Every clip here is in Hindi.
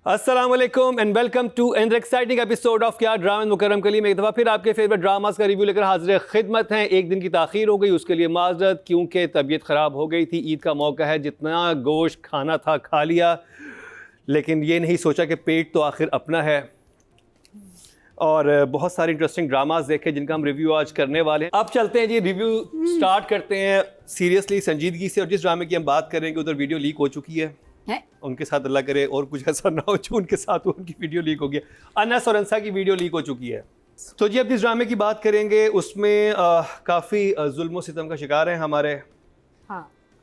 अस्सलाम वालेकुम and welcome to an exciting episode of क्या ड्रामा मुकर्रम कलीम। एक दफ़ा फिर आपके फेवरेट ड्रामास का रिव्यू लेकर हाजिर खिदमत हैं। एक दिन की ताख़ीर हो गई, उसके लिए माजरत, क्योंकि तबीयत ख़राब हो गई थी। ईद का मौका है, जितना गोश्त खाना था खा लिया, लेकिन ये नहीं सोचा कि पेट तो आखिर अपना है। और बहुत सारे इंटरेस्टिंग ड्रामास देखे जिनका हम रिव्यू आज करने वाले हैं। अब चलते हैं जी, रिव्यू स्टार्ट करते हैं सीरियसली, संजीदगी से। और जिस ड्रामे की हम बात करेंगे उधर वीडियो लीक हो चुकी है। उनके साथ अल्लाह करे और कुछ ऐसा ना हो जो उनके साथ हो, उनकी वीडियो लीक हो गई। अनस और अंसा की वीडियो लीक हो चुकी है। तो जी अब जिस ड्रामे की बात करेंगे उसमें काफ़ी जुल्म सितम का शिकार है हमारे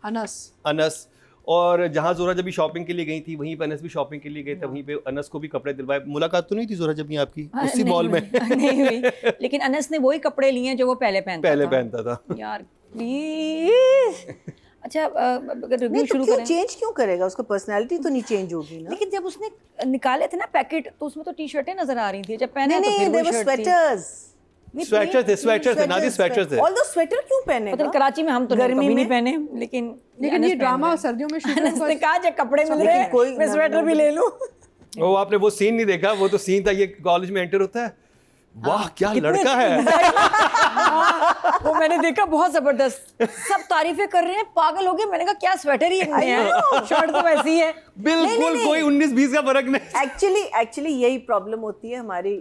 अनस। और जहाँ जोरा जब भी शॉपिंग के लिए गई थी वहीं पे अनस भी शॉपिंग के लिए गए थे। वहीं पे अनस को भी कपड़े दिलवाए। मुलाकात तो नहीं थी जोरा जब भी आपकी उसी मॉल में? नहीं हुई, लेकिन अनस ने वही कपड़े लिए हैं जो वो पहले पहनता था यार प्लीज। अच्छा अगर रिव्यू शुरू करें, चेंज क्यों करेगा? उसका पर्सनालिटी तो नहीं चेंज होगी ना। लेकिन जब उसने निकाले थे ना पैकेट तो उसमें तो टी शर्टें नजर आ रही थी, जब पहने तो नहीं, फिर वो शर्ट थी। स्वेटर थे नादी, स्वेटर थे। ऑल दो स्वेटर क्यों पहने? मतलब कराची में हम तो गर्मी में नहीं पहने, लेकिन ये ड्रामा सर्दियों में शुरू अनस ने कहा जब कपड़े मिल रहे हैं मैं स्वेटर भी ले लूं। वो आपने वो सीन नहीं देखा, वो तो सीन था ये कॉलेज में एंटर होता है, वाह क्या लड़का है। वो मैंने देखा, बहुत जबरदस्त, सब तारीफें कर रहे हैं, पागल हो गए। मैंने कहा क्या स्वेटर ही है, शर्ट तो वैसी है। बिल्कुल कोई 19-20 का फर्क नहीं। एक्चुअली यही प्रॉब्लम होती है हमारी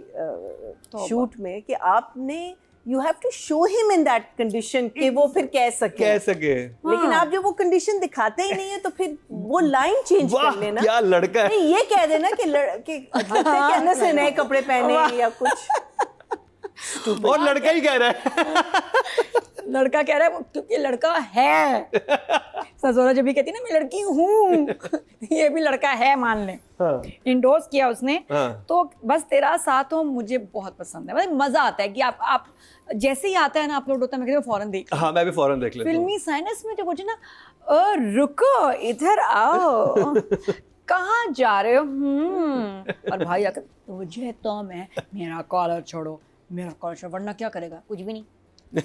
शूट में कि आपने you have to show him in that condition कि वो फिर कह सके। लेकिन आप जब वो कंडीशन दिखाते ही नहीं है तो फिर वो लाइन चेंज कर लेना। क्या लड़का है, नहीं ये कह देना कि अनस ने नए कपड़े पहने या कुछ। और लड़का ही कह रहा है लड़का कह रहा है क्योंकि लड़का है। सजोरा जब भी कहती है ना मैं लड़की हूँ, ये भी लड़का है मान ले। इंडोर्स किया उसने। तो बस तेरा साथ हो मुझे बहुत पसंद है, मतलब मजा आता है कि आप जैसे ही आता है ना अपलोड होता है, मैं कहती हूँ फौरन देख। हाँ मैं भी फौरन देख लेता हूँ। फिल्मी साइनस में जब मुझे ना रुको इधर आओ कहाँ जा रहे हो, और भाई आकर तुझे तो मैं मेरा कॉलर छोड़ो, मेरा कॉलर छोड़ो, वरना क्या करेगा, कुछ भी नहीं।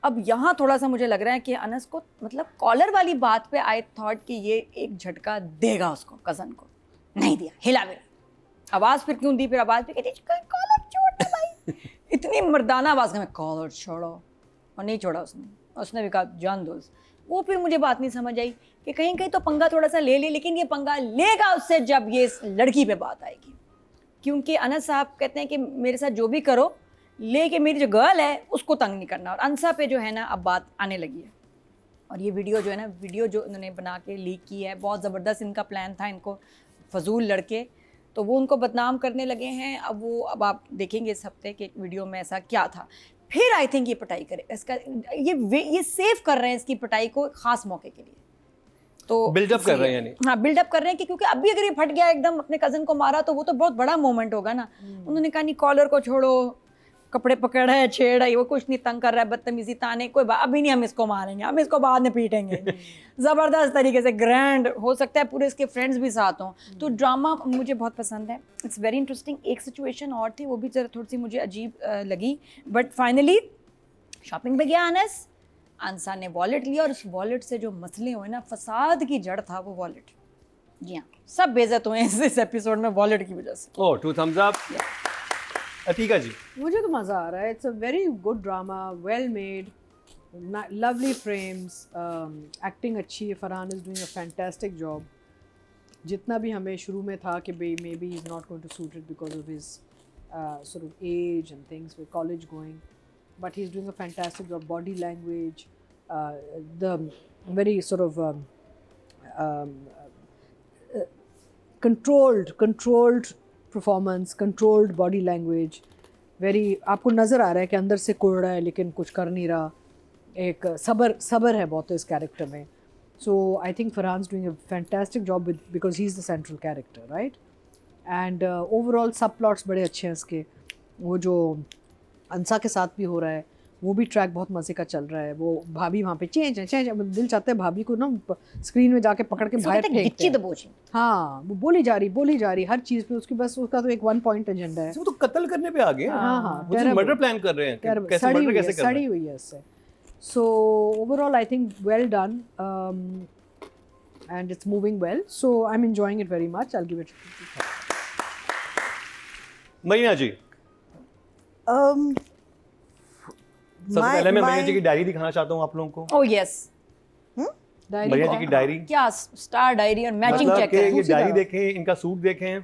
अब यहाँ थोड़ा सा मुझे लग रहा है कि अनस को मतलब कॉलर वाली बात पे आई थॉट कि ये एक झटका देगा उसको, कजन को। नहीं दिया, हिला भी। आवाज़ फिर क्यों दी? फिर आवाज़ भी कहती कॉलर छोड़ भाई। इतनी मर्दाना आवाज़ में कॉलर छोड़ो, और नहीं छोड़ा उसने भी कहा जान दो। वो फिर मुझे बात नहीं समझ आई कि कहीं कहीं तो पंगा थोड़ा सा ले लेकिन ये पंगा लेगा उससे जब ये लड़की पे बात आएगी। क्योंकि अनस साहब कहते हैं कि मेरे साथ जो भी करो लेके मेरी जो गर्ल है उसको तंग नहीं करना। और अंसा पे जो है ना अब बात आने लगी है। और ये वीडियो जो है ना, वीडियो जो उन्होंने बना के लीक की है, बहुत ज़बरदस्त इनका प्लान था। इनको फजूल लड़के तो वो उनको बदनाम करने लगे हैं। अब आप देखेंगे इस हफ्ते के वीडियो में ऐसा क्या था। फिर आई थिंक ये पिटाई करे इसका, ये सेव कर रहे हैं इसकी पिटाई को ख़ास मौके के लिए। तो बिल्डअप कर रहे हैं यानी। हाँ बिल्डअप कर रहे हैं कि क्योंकि अभी अगर ये फट गया एकदम अपने कज़न को मारा तो वो तो बहुत बड़ा मोमेंट होगा ना। उन्होंने कहा नहीं कॉलर को छोड़ो, कपड़े पकड़ है, छेड़ है, वो कुछ नहीं, तंग कर रहा है, बदतमीजी ताने, कोई अभी नहीं, हम इसको मारेंगे, हम इसको बाद में पीटेंगे। ज़बरदस्त तरीके से ग्रैंड, हो सकता है पूरे इसके फ्रेंड्स भी साथ हों। तो ड्रामा मुझे बहुत पसंद है, इट्स वेरी इंटरेस्टिंग। एक सिचुएशन और थी, वो भी जरा थोड़ी सी मुझे अजीब लगी, बट फाइनली शॉपिंग पे गया अनस, अंसा ने वॉलेट लिया और उस वॉलेट से जो मसले हुए ना, फसाद की जड़ था वो वॉलेट। जी हाँ, सब बेइज्जत हुए इस एपिसोड में वॉलेट की वजह से। ओह 2 thumbs up। अतीका जी मुझे तो मज़ा आ रहा है। It's a very good drama, well made, lovely frames, acting अच्छी है। Farhan is doing a fantastic job. जितना भी हमें शुरू में था कि may be is not going to suit it because of his sort of age and things with college going, but he's doing a fantastic job. Body language, the very sort of controlled performance, controlled body language, very आपको नज़र आ रहा है कि अंदर से कुड़ रहा है लेकिन कुछ कर नहीं रहा। एक सबर है बहुत इस कैरेक्टर में। So I think Farhan's doing a fantastic job because he's the central character, right? And overall subplots बड़े अच्छे हैं इसके। वो जो अंसा के साथ भी हो रहा है वो भी ट्रैक बहुत मज़े का चल रहा है। वो भाभी वहाँ पे चेंज दिल चाहता है भाभी को ना स्क्रीन में जाके पकड़ के बाहर फेंकते हैं। हाँ वो बोली जा रही हर चीज़ पे उसकी, बस उसका तो एक 1 point एजेंडा है। वो तो कत्ल करने पे आ गए। हाँ वो तो मर्डर प्लान कर रहे हैं, कैसे मर्डर कैसे करना है। सड़ी हुई है इससे। So overall I think well done. and it's moving well. So I'm enjoying it very much. I'll give it. Marina ji, सबसे पहले मैं मरीना जी की डायरी दिखाना चाहता हूँ आप लोगों को। ओह यस, मरीना जी की डायरी, क्या स्टार डायरी और मैचिंग मतलब चेक कि है। ये डायरी देखें, इनका सूट देखें।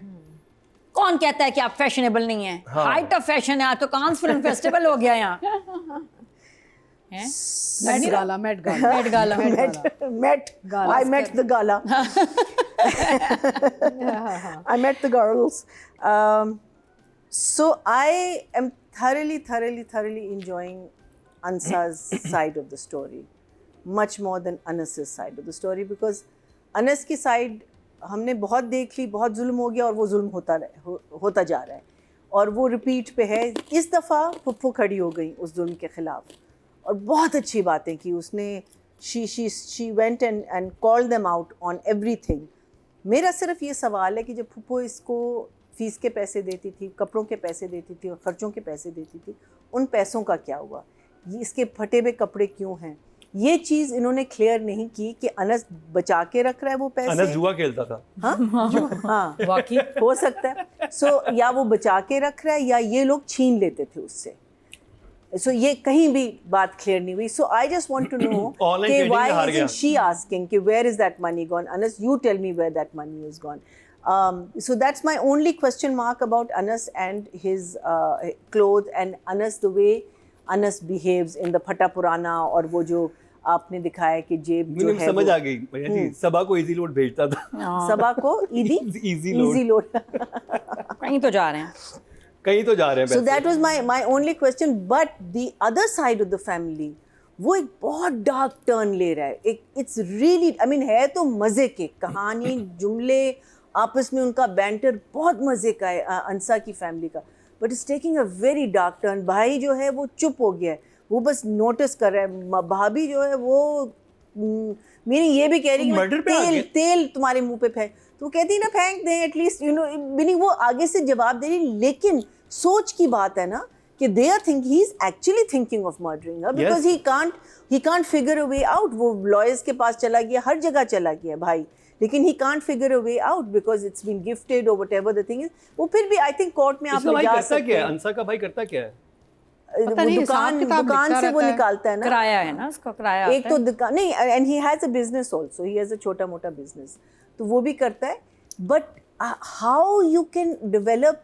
कौन कहता है कि आप फैशनेबल नहीं है? हाँ। हाइट ऑफ फैशन है, आज तो कांस फिल्म फेस्टिवल हो गया यहाँ। Met Gala, Met Gala. Met Gala, met Gala. I met the gala. I met the girls. So I am thoroughly enjoying Ansa's side of the story, much more than Anas's side of the story, because Anas की side हमने बहुत देख ली, बहुत जुल्म हो गया और वो जुल्म होता जा रहा है और वो रिपीट पे है। इस दफ़ा फुप्पो खड़ी हो गई उस जुल्म के ख़िलाफ़ और बहुत अच्छी बातें की उसने। she went and called them out on everything. मेरा सिर्फ ये सवाल है कि जब फुप्पो इसको फ़ीस के पैसे देती थी, कपड़ों के पैसे देती थी और ख़र्चों के पैसे देती थी, उन पैसों का क्या हुआ? ये इसके फटे हुए कपड़े क्यों हैं? ये चीज़ इन्होंने क्लियर नहीं की कि अनस बचा के रख रहा है वो पैसे। अनस जुआ खेलता था। हाँ वाकई हो सकता है। सो या वो बचा के रख रहा है या ये लोग छीन लेते थे उससे। सो ये कहीं भी बात क्लियर नहीं हुई। So I just want to know कि व्हाई इजंट शी आस्किंग कि where is that money gone? Anas, you tell me where that money is gone. So that's my only question mark about Anas and his clothes and Anas, the way Anas behaves in the Phata Purana और वो जो आपने दिखाया कि जेब जो है समझ आ गई भैया जी, सबा को इजी लोड भेजता था। सबा को इजी लोड कहीं तो जा रहे हैं, कहीं तो जा रहे हैं। So that was my only question. But the other side of the family, वो एक बहुत डार्क टर्न ले रहा है। इट्स रियली, आई मीन, है तो मज़े के, कहानी, जुमले, आपस में उनका बैंटर बहुत मज़े का है अंसा की फैमिली का, but it's taking a very dark turn. भाई जो है वो चुप हो गया है, वो बस नोटिस कर रहा है। भाभी जो है वो मेरी ये भी कह रही है तेल तुम्हारे मुंह पे फेंक, तो वो कहती है ना फेंक दें एटलीस्ट, यू नो, मीनिंग वो आगे से जवाब दे रही। लेकिन सोच की बात है ना कि they are think he is actually thinking of murdering her, because he can't figure a way out. वो लॉयर्स के पास चला गया, हर जगह चला गया भाई, लेकिन he can't figure a way out because it's been gifted or whatever the thing is. वो फिर भी I think कोर्ट में आप लोग जा सकते हैं। अंसा का भाई करता क्या है? दुकान से वो निकालता है ना, किराया है ना उसका, किराया एक तो दुकान नहीं, and he has a business also, he has a छोटा मोटा business, तो वो भी करता है। But how you can develop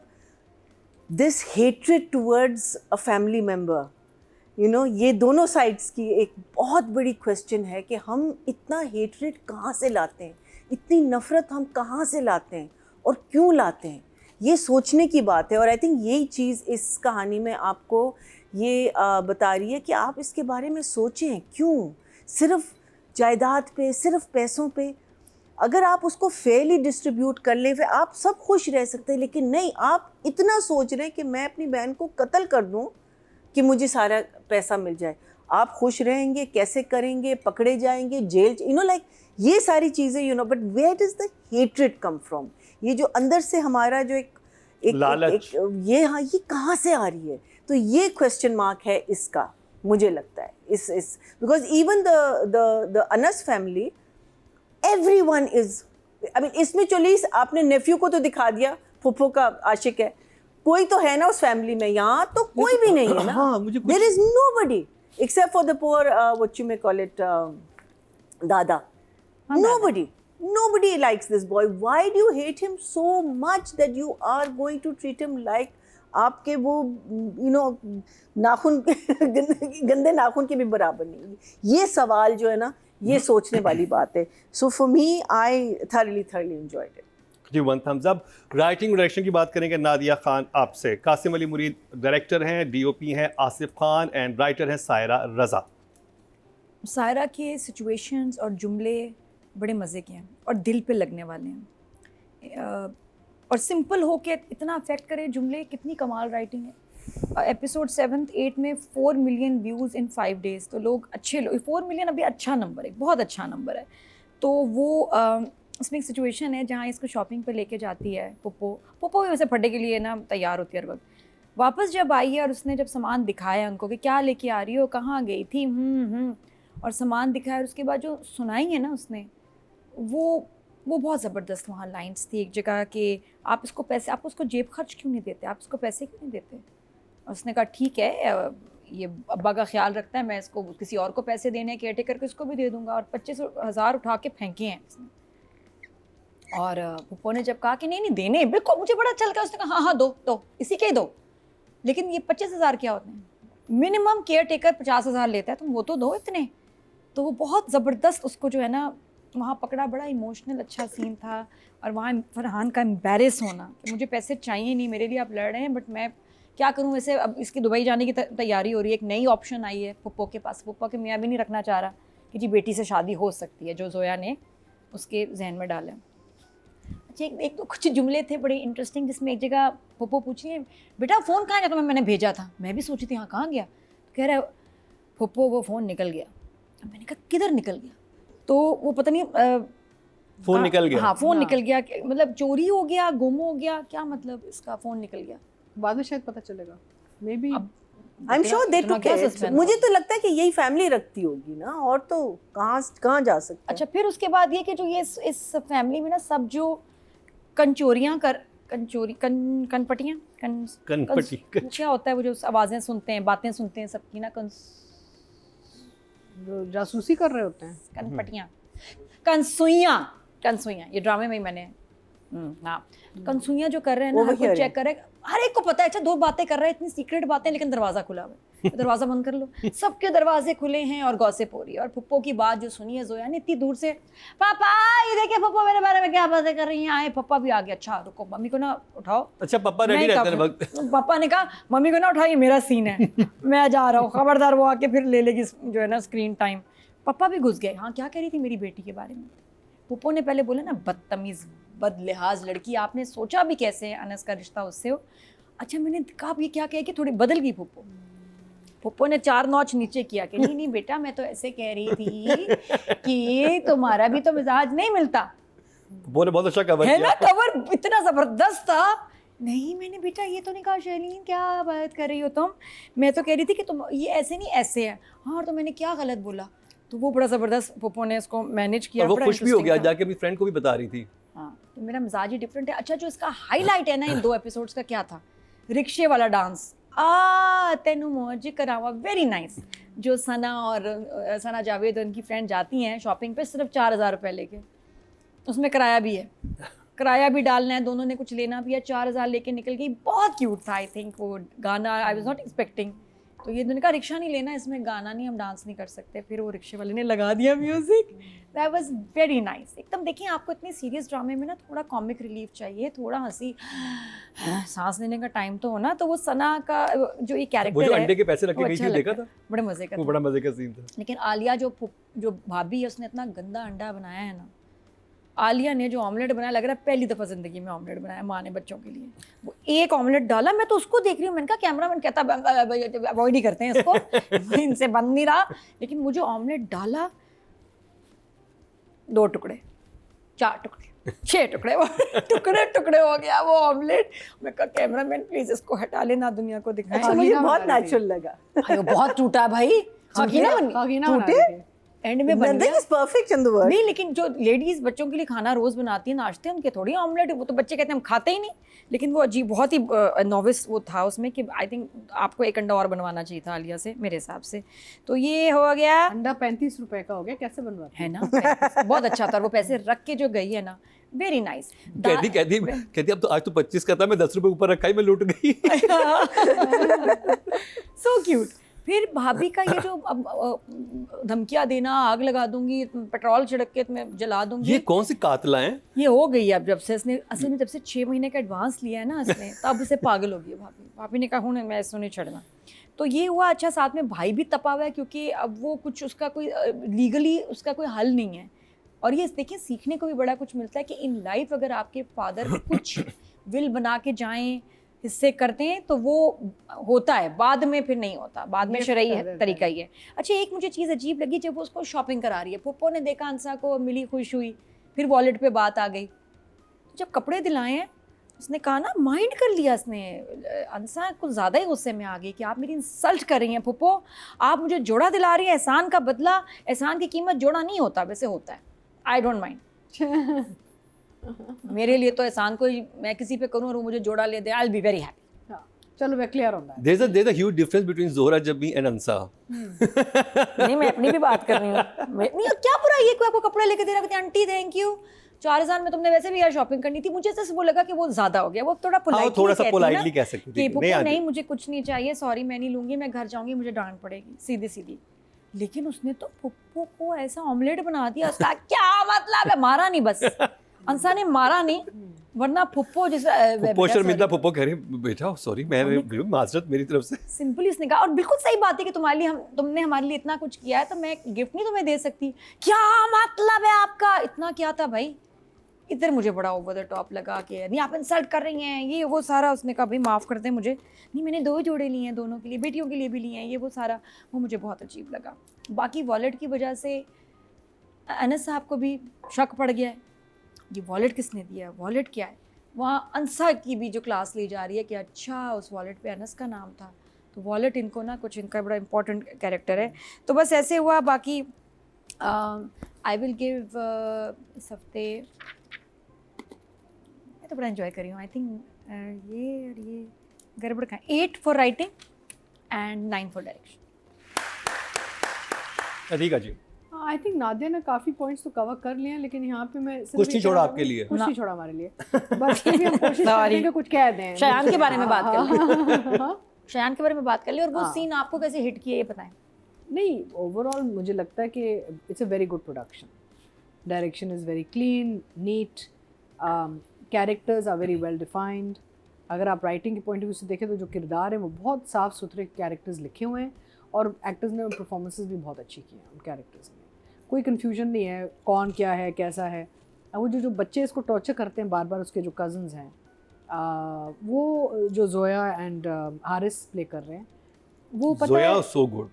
this hatred towards a family member, you know, ये दोनों sides की एक बहुत बड़ी question है कि हम इतना hatred कहाँ से लाते हैं, इतनी नफ़रत हम कहाँ से लाते हैं और क्यों लाते हैं, ये सोचने की बात है। और आई थिंक यही चीज़ इस कहानी में आपको ये बता रही है कि आप इसके बारे में सोचें। क्यों सिर्फ जायदाद पे, सिर्फ पैसों पे? अगर आप उसको फेयरली डिस्ट्रीब्यूट कर लें फिर आप सब खुश रह सकते हैं, लेकिन नहीं, आप इतना सोच रहे हैं कि मैं अपनी बहन को कत्ल कर दूँ कि मुझे सारा पैसा मिल जाए। आप खुश रहेंगे, कैसे करेंगे, पकड़े जाएंगे, जेल, यू नो, लाइक ये सारी चीज़ें, you know, but where does the hatred come from? ये जो अंदर से हमारा जो एक ये, हाँ, ये कहाँ से आ रही है? तो ये क्वेश्चन मार्क है इसका, मुझे लगता है इस because even the Anas family, everyone is, I mean, इसमें चलिए आपने नेफ्यू को तो दिखा दिया, फुफ्फो का आशिक है, कोई तो है ना उस फैमिली में, यहाँ तो कोई भी नहीं है ना। There is nobody except for the poor what you may call it dada. Nobody likes this boy. Why do you hate him so much that you are going to treat him like आपके वो, you know, नाखून गंदे नाखून के भी बराबर नहीं? ये सवाल जो है ना, ये सोचने वाली बात है। So for me, I thoroughly enjoyed it. जी, 1 thumbs up। राइटिंग डायरेक्शन की बात करेंगे नादिया खान आपसे। कासिम अली मुरीद डायरेक्टर हैं, डीओपी हैं आसिफ खान एंड राइटर हैं सायरा रज़ा। सायरा के सिचुएशंस और जुमले बड़े मज़े के हैं और दिल पे लगने वाले हैं, और सिंपल हो के इतना अफेक्ट करे जुमले, कितनी कमाल राइटिंग है। एपिसोड 7th 8 में 4 मिलियन व्यूज़ इन 5 days, तो लोग अच्छे 4 मिलियन अभी अच्छा नंबर है, बहुत अच्छा नंबर है। तो वो इसमें एक सिचुएशन है जहाँ इसको शॉपिंग पे लेके जाती है पुप्पो भी वैसे फटे के लिए ना तैयार होती है हर वक्त। वापस जब आई है और उसने जब सामान दिखाया उनको कि क्या लेके आ रही हो, कहाँ गई थी, और सामान दिखाया, और उसके बाद जो सुनाई है ना उसने, वो बहुत ज़बरदस्त वहाँ लाइन्स थी एक जगह कि आप इसको पैसे, आप उसको जेब खर्च क्यों नहीं देते, आप इसको पैसे क्यों नहीं देते। और उसने कहा ठीक है, ये अब्बा का ख्याल रखता है, मैं इसको किसी और को पैसे देने केयर टेकर को इसको भी दे दूँगा। और 25,000 उठा के फेंके हैं इसने। और पुप्पो ने जब कहा कि नहीं देने, बिल्कुल मुझे बड़ा अच्छा लगा, उसने कहा हाँ दो इसी के ही दो, लेकिन ये 25,000 क्या होते हैं, मिनिमम केयर टेकर 50,000 लेता है, तुम वो तो दो इतने। तो वो बहुत ज़बरदस्त उसको जो है ना वहाँ पकड़ा, बड़ा इमोशनल अच्छा सीन था। और वहाँ फरहान का एम्बेरस होना कि मुझे पैसे चाहिए नहीं, मेरे लिए आप लड़ रहे हैं बट मैं क्या करूँ। वैसे अब इसकी दुबई जाने की तैयारी हो रही है, एक नई ऑप्शन आई है पुप्पो के पास। पुप्पो के मियाँ भी नहीं रखना चाह रहा कि जी बेटी से शादी हो सकती है, जो जोया ने उसके जहन में डाला। अच्छा एक तो कुछ जुमले थे बड़े इंटरेस्टिंग, जिसमें एक जगह पुप्पो पूछ रही है बेटा फ़ोन कहाँ गया, तो मैंने भेजा था। मैं भी सोची थी हाँ कहाँ गया, तो कह रहा है पुप्पो वो फ़ोन निकल गया। अब मैंने कहा किधर निकल गया, तो वो पता नहीं फ़ोन निकल गया। हाँ फ़ोन निकल गया, मतलब चोरी हो गया, गुम हो गया, क्या मतलब इसका फ़ोन निकल गया। बाद में शायद पता चलेगा, may be. I am sure they took it. मुझे तो लगता है कि यही फैमिली रखती होगी ना, और तो कहाँ जा सकते हैं। अच्छा फिर उसके बाद ये कि जो ये इस फैमिली में ना सब जो कनपटी क्या होता है, वो जो आवाज़ें सुनते हैं, बातें सुनते हैं सबकी ना, जो जासूसी कर रहे होते हैं, कंसुइयाँ, ये ड्रामे में ही मैंने हाँ कंसुइयाँ जो कर रहे हैं ना, हर कोई चेक कर रहा है, हर एक को पता है। अच्छा 2 बातें कर रहे हैं, इतनी सीक्रेट बातें, लेकिन दरवाज़ा खुला हुआ है, दरवाज़ा बंद कर लो। सबके दरवाजे खुले हैं और गॉसिप हो रही है। और पुप्पो की बात जो सुनी है जोया ने इतनी दूर से, पापा ये देखिए पुप्पो मेरे बारे में क्या बातें कर रही हैं। आए पप्पा भी आ गया, अच्छा रुको मम्मी को ना उठाओ। अच्छा पापा रेडी रहते हैं वक्त। पापा ने कहा मम्मी को ना उठाइए, मेरा सीन है, मैं जा रहा हूँ, खबरदार वो आके फिर ले लेगी जो है ना स्क्रीन टाइम। पापा भी घुस गए। हाँ क्या कह रही थी मेरी बेटी के बारे में। पुप्पो ने पहले बोला ना बदतमीज़ बदलिहाज लड़की, आपने सोचा भी कैसे अनस का रिश्ता उससे हो। अच्छा मैंने कहा ये क्या कहे कि थोड़ी बदल गई पुप्पो। पुप्पो ने 4 नॉच नीचे किया कि नहीं बेटा मैं तो ऐसे कह रही थी कि तुम्हारा भी तो मिजाज नहीं मिलता। पुप्पो ने बहुत अच्छा कवर है किया। ना, कवर इतना जबरदस्त था। नहीं मैंने बेटा ये तो नहीं कहा शैलीन, क्या बात कर रही हो तुम, मैं तो कह रही थी कि तुम ये ऐसे नहीं ऐसे है। हाँ तो मैंने क्या गलत बोला। तो वो बड़ा ज़बरदस्त पुप्पो ने इसको मैनेज किया। और वो खुश भी हो गया, जाके अपनी फ्रेंड को भी बता रही थी। हाँ तो मेरा मिजाज ही डिफरेंट है। अच्छा जो इसका हाईलाइट है ना इन 2 एपिसोड्स का क्या था, रिक्शे वाला डांस। तेनू मौज करावा, वेरी नाइस। जो सना और सना जावेद उनकी फ्रेंड जाती हैं शॉपिंग पे सिर्फ 4,000 रुपये लेके, उसमें किराया भी है, किराया भी डालना है, दोनों ने कुछ लेना भी है, 4,000 लेके निकल गई। बहुत क्यूट था। आई थिंक वो गाना आई वाज नॉट एक्सपेक्टिंग। तो ये दोनों का रिक्शा नहीं लेना, इसमें गाना नहीं, हम डांस नहीं कर सकते। फिर वो रिक्शे वाले ने लगा दिया music, that was very nice एकदम। देखिए आपको इतने सीरियस ड्रामे में ना थोड़ा कॉमिक रिलीफ चाहिए, थोड़ा हंसी सांस लेने का टाइम तो होना। तो वो सना का जो ये कैरेक्टर वो जो है, अंडे के पैसे रख के गई अच्छा थी, देखा था, बड़े मजे का वो बड़ा मजे का सीन था। लेकिन आलिया जो भाभी है उसने इतना गंदा अंडा बनाया है ना। आलिया ने जो ऑमलेट बनाया, लग रहा है पहली दफ़ा ज़िंदगी में ऑमलेट बनाया माँ ने बच्चों के लिए। वो एक ऑमलेट डाला, मैं तो उसको देख रही हूँ, मैंने कहा कैमरामैन कहता अवॉइड ही करते हैं इसको इनसे बंद नहीं रहा। लेकिन वो जो ऑमलेट डाला, 2 टुकड़े, 4 टुकड़े, 6 टुकड़े, टुकड़े टुकड़े हो गया वो ऑमलेट। मैं कहा कैमरामैन प्लीज इसको हटा लेना, दुनिया को दिखाएं। अच्छा मुझे बहुत नेचुरल लगा। बहुत टूटा भाई, टूटे एंड में बन गया। is perfect in the world. नहीं लेकिन जो लेडीज बच्चों के लिए खाना रोज बनाती है, नाश्ते, उनके थोड़ी ऑमलेट, वो तो बच्चे कहते हैं हम खाते ही नहीं। लेकिन वो अजीब, बहुत ही नॉविस वो था उसमें कि आई थिंक आपको 1 अंडा और बनवाना चाहिए था आलिया से, मेरे हिसाब से। तो ये हो गया, अंडा 35 रुपए का हो गया, कैसे बनवाते है ना, बहुत अच्छा था। वो पैसे रख के जो गई है ना, वेरी नाइस। कहती अब तो आज तो 25 का था, मैं 10 रुपए ऊपर रखा ही मैं लूट गई। So cute. फिर भाभी का ये जो धमकियाँ देना, आग लगा दूंगी, पेट्रोल छिड़क के तुम्हें जला दूंगी, ये कौन सी कातला है? ये हो गई अब जब से इसने असल में जब से 6 महीने का एडवांस लिया है ना इसने, तब उसे पागल हो गई भाभी ने कहा हूँ मैं इसको नहीं छड़ना। तो ये हुआ। अच्छा साथ में भाई भी तपा हुआ है, क्योंकि अब वो कुछ उसका कोई लीगली उसका कोई हल नहीं है। और ये देखिए सीखने को भी बड़ा कुछ मिलता है कि इन लाइफ अगर आपके फादर कुछ विल बना के जाएं, हिस्से करते हैं, तो वो होता है, बाद में फिर नहीं होता, बाद में शरई तरीका ही है। अच्छा एक मुझे चीज़ अजीब लगी, जब वो उसको शॉपिंग करा रही है, पुप्पो ने देखा अंसा को, मिली, खुश हुई, फिर वॉलेट पे बात आ गई। तो जब कपड़े दिलाए हैं, उसने कहा ना, माइंड कर लिया उसने, अंसा कुछ ज़्यादा ही गुस्से में आ गई कि आप मेरी इंसल्ट कर रही हैं पुप्पो, आप मुझे जोड़ा दिला रही हैं, एहसान का बदला, एहसान की कीमत जोड़ा नहीं होता, वैसे होता है, आई डोंट माइंड। मेरे लिए तो एहसान कोई मैं किसी पे करूँ और वो मुझे जोड़ा ले दे, I will be very happy. हाँ, चलो we clear on that. there's a huge difference between Zohra Jabbi and Ansa. नहीं, मैं अपनी भी बात कर रही हूँ। नहीं, क्या बुरा ये कोई आपको कपड़े लेके दे रहा है, आंटी थैंक यू 4000 में तुमने वैसे भी यार शॉपिंग करनी थी, मुझे ऐसे वो लगा कि वो ज्यादा हो गया। वो थोड़ा पोलाइटली थोड़ा सा पोलाइटली कह सकती थी, नहीं मुझे कुछ नहीं चाहिए, सॉरी मैं नहीं लूंगी, मैं घर जाऊंगी, मुझे डांट पड़ेगी, सीधी सीधी। लेकिन उसने तो पुप्पो को ऐसा ऑमलेट बना दिया, उसका क्या मतलब है, मारा नहीं बस, अंसा ने मारा नहीं, वरना फुप्पो जैसा पुप्पो शर्मिंदा पुप्पो कह रही बेटा सॉरी मैं माजरत मेरी तरफ से। सिंपली उसने कहा, और बिल्कुल सही बात है कि तुम्हारे लिए तुमने हमारे लिए इतना कुछ किया है तो मैं गिफ्ट नहीं तुम्हें दे सकती। क्या मतलब है आपका, इतना क्या था भाई। इधर मुझे बड़ा ओवर द टॉप लगा कि नहीं आप इंसल्ट कर रही हैं, ये वो सारा। उसने कहा भाई माफ़ कर दें मुझे, नहीं मैंने 2 जोड़े लिए हैं, दोनों के लिए, बेटियों के लिए भी लिए हैं, ये वो सारा। वो मुझे बहुत अजीब लगा। बाकी वॉलेट की वजह से अनस साहब को भी शक पड़ गया है, ये वॉलेट किसने दिया है, वॉलेट क्या है। वहाँ अंसा की भी जो क्लास ली जा रही है कि अच्छा उस वॉलेट पे अनस का नाम था, तो वॉलेट इनको ना कुछ, इनका बड़ा इंपॉर्टेंट कैरेक्टर है। तो बस ऐसे हुआ। बाकी आई विल गिव इस हफ्ते मैं तो बड़ा एंजॉय कर रही हूँ। आई थिंक ये गड़बड़ का 8 for writing and 9 for direction. अधिका जी आई थिंक नादिया ने काफ़ी पॉइंट्स तो कवर कर लिए हैं, लेकिन यहाँ पे मैं कुछ नहीं छोड़ा आपके लिए, कुछ नहीं छोड़ा हमारे लिए, बस फिर भी हम कोशिश करते हैं कि कुछ कह दें। शयान के बारे में बात कर ली, शयान के बारे में बात कर ली। और वो सीन आपको कैसे हिट किया ये बताएं। नहीं, ओवरऑल मुझे लगता है कि it's a very good production, direction is very clean, neat, characters are very well defined. अगर आप राइटिंग के पॉइंट ऑफ व्यू से देखें तो जो किरदार हैं वो बहुत साफ़ सुथरे कैरेक्टर्स लिखे हुए हैं, और एक्टर्स ने परफॉर्मेंसेस भी बहुत अच्छी की हैं उन कैरेक्टर्स में। कोई कन्फ्यूजन नहीं है कौन क्या है कैसा है। और वो जो बच्चे इसको टॉर्चर करते हैं बार बार, उसके जो कज़न्स हैं, वो जो जोया एंड हारिस प्ले कर रहे हैं, वो पता जोया है so good.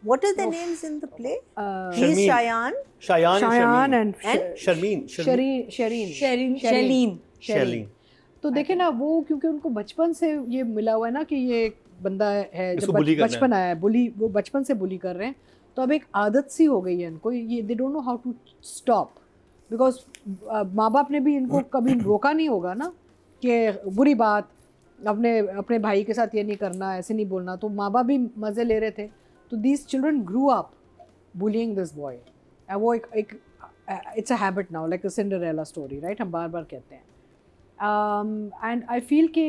What are the names in the play? Sharmeen. He's Shayan. Shayan and Sharmeen. शैलीन। तो देखे ना, वो क्योंकि उनको बचपन से ये मिला हुआ है ना कि ये एक बंदा है, इसको जब bully करना बचपन आया है, बुली, वो बचपन से बुली कर रहे हैं, तो अब एक आदत सी हो गई है इनको, ये they don't know how to stop, because माँ बाप ने भी इनको कभी रोका नहीं होगा ना कि बुरी बात, अपने भाई के साथ ये नहीं करना, ऐसे नहीं बोलना, तो माँ बाप भी मज़े ले रहे थे। तो these children grew up bullying this boy. वो एक it's a habit now, like a Cinderella story, right, हम बार बार कहते हैं। एंड आई फील कि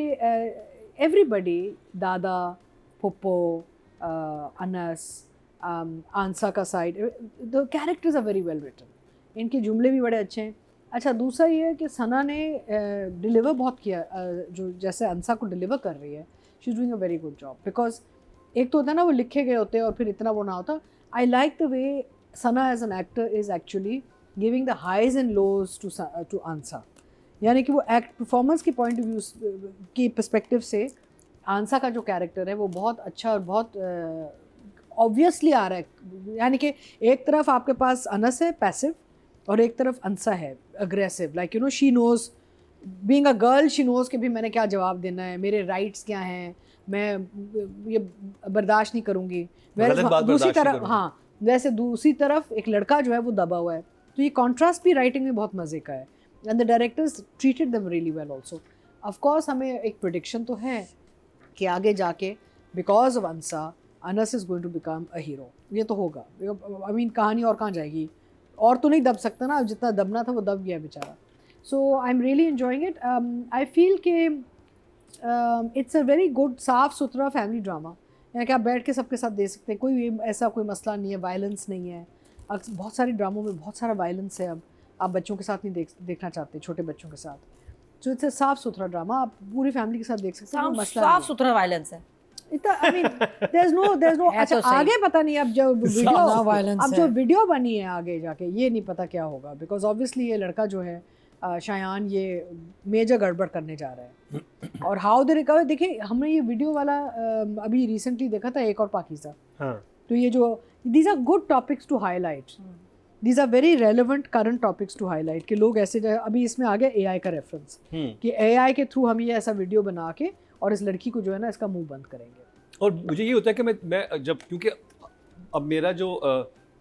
एवरीबडी, दादा, पुप्पो, अनस, आंसा का side, the characters are very well written, इनके जुमले भी बड़े अच्छे हैं। अच्छा, दूसरा ये है कि सना ने डिलीवर बहुत किया, जो जैसे अंसा को डिलीवर कर रही है, she is doing a very good job. Because एक तो होता है ना वो लिखे गए होते हैं और फिर इतना वो ना होता। I like the way Sana as an actor is actually giving the highs and lows to Ansa, यानी कि वो एक्ट परफॉर्मेंस के पॉइंट ऑफ व्यू की पर्सपेक्टिव से आंसा का जो कैरेक्टर है वो बहुत अच्छा और बहुत ऑब्वियसली आ रहा है। यानी कि एक तरफ आपके पास अनस है पैसिव, और एक तरफ अंसा है aggressive, like you know she knows, being a girl she knows कि भी मैंने क्या जवाब देना है, मेरे राइट्स क्या हैं, मैं ये बर्दाश्त नहीं करूँगी। दूसरी तरफ, हाँ, वैसे दूसरी तरफ एक लड़का जो है वो दबा हुआ है। तो ये कॉन्ट्रास्ट भी राइटिंग में बहुत मज़े का है, and the directors treated them really well also. Of course हमें एक प्रेडिक्शन तो है कि आगे जाके because of Ansa Anas is going to become a hero, ये तो होगा। आई मीन कहानी और कहाँ जाएगी, और तो नहीं दब सकता ना, जितना दबना था वो दब गया बेचारा। So I am really enjoying it. I feel कि इट्स अ वेरी गुड साफ़ सुथरा फैमिली ड्रामा, यानी कि आप बैठ के सबके साथ दे सकते हैं, कोई ऐसा कोई मसला नहीं है, वायलेंस नहीं है। बहुत सारे ड्रामों में बहुत सारा वायलेंस है, अब आप बच्चों के साथ नहीं देखना चाहते, छोटे बच्चों के साथ। तो इट्स अ साफ़ सुथरा ड्रामा, आप पूरी फैमिली के साथ देख सकते हैं, मसला साफ सुथरा वायलेंस है इतना। I mean there is no अच्छा, आगे पता नहीं अब जो वीडियो बनी है आगे जाके ये नहीं पता क्या होगा, बिकॉज ऑब्वियसली ये लड़का जो है शायान, ये मेजर गड़बड़ करने जा रहा है। और हाउ दे रिकवर, देखिए हमने ये वीडियो वाला अभी रिसेंटली देखा था, एक और पाकिस्तान। हाँ. तो ये जो these are good topics to highlight, these are very relevant current topics to highlight, कि लोग ऐसे अभी इसमें आ गया एआई का रेफरेंस, कि एआई के थ्रू हम ये ऐसा वीडियो बना के और इस लड़की को जो है ना इसका मुंह बंद करेंगे। और मुझे ये होता है कि मैं जब, क्योंकि अब मेरा जो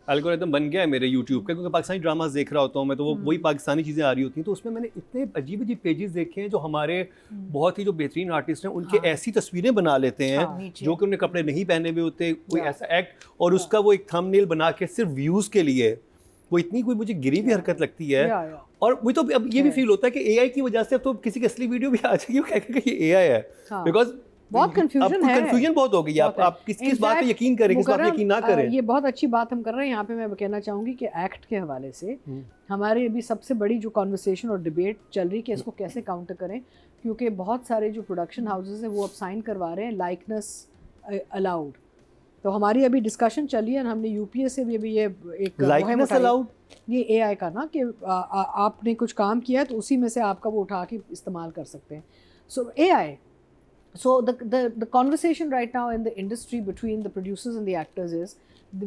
एल्गोरिथम बन गया है मेरे यूट्यूब का, क्योंकि पाकिस्तानी ड्रामास देख रहा होता हूँ मैं, तो वो वही पाकिस्तानी चीज़ें आ रही होती हैं, तो उसमें मैंने इतने अजीब अजीब पेजेस देखे हैं जो हमारे बहुत ही जो बेहतरीन आर्टिस्ट हैं उनके ऐसी तस्वीरें बना लेते हैं जो कि उन्हें कपड़े नहीं पहने हुए होते, कोई ऐसा एक्ट, और उसका वो एक थंबनेल बना के सिर्फ व्यूज़ के लिए, वो इतनी कोई मुझे गिरी हुई हरकत लगती है। और मुझे तो अब ये भी फील होता है कि एआई की वजह से अब तो किसी की असली वीडियो भी आ जाएगी वो कहेगा कि ये एआई है, बिकॉज बहुत कंफ्यूजन है, कंफ्यूजन बहुत हो गई है। आप किस बात पे यकीन करें, किस बात पे यकीन ना करें। ये बहुत अच्छी बात हम कर रहे हैं यहाँ पे। मैं कहना चाहूँगी कि एक्ट के हवाले से हमारी अभी सबसे बड़ी जो कॉन्वर्सेशन और डिबेट चल रही है कि इसको कैसे काउंटर करें, क्योंकि बहुत सारे जो प्रोडक्शन हाउसेस हैं वो अब साइन करवा रहे हैं लाइकनेस अलाउड। तो हमारी अभी डिस्कशन चली है, हमने यूपीए से भी अभी ये एक लाइकनेस अलाउड, ये एआई का ना कि आपने कुछ काम किया है तो उसी में से आपका वो उठा के इस्तेमाल कर सकते हैं। सो AI, so the conversation right now in the industry between the producers and the actors is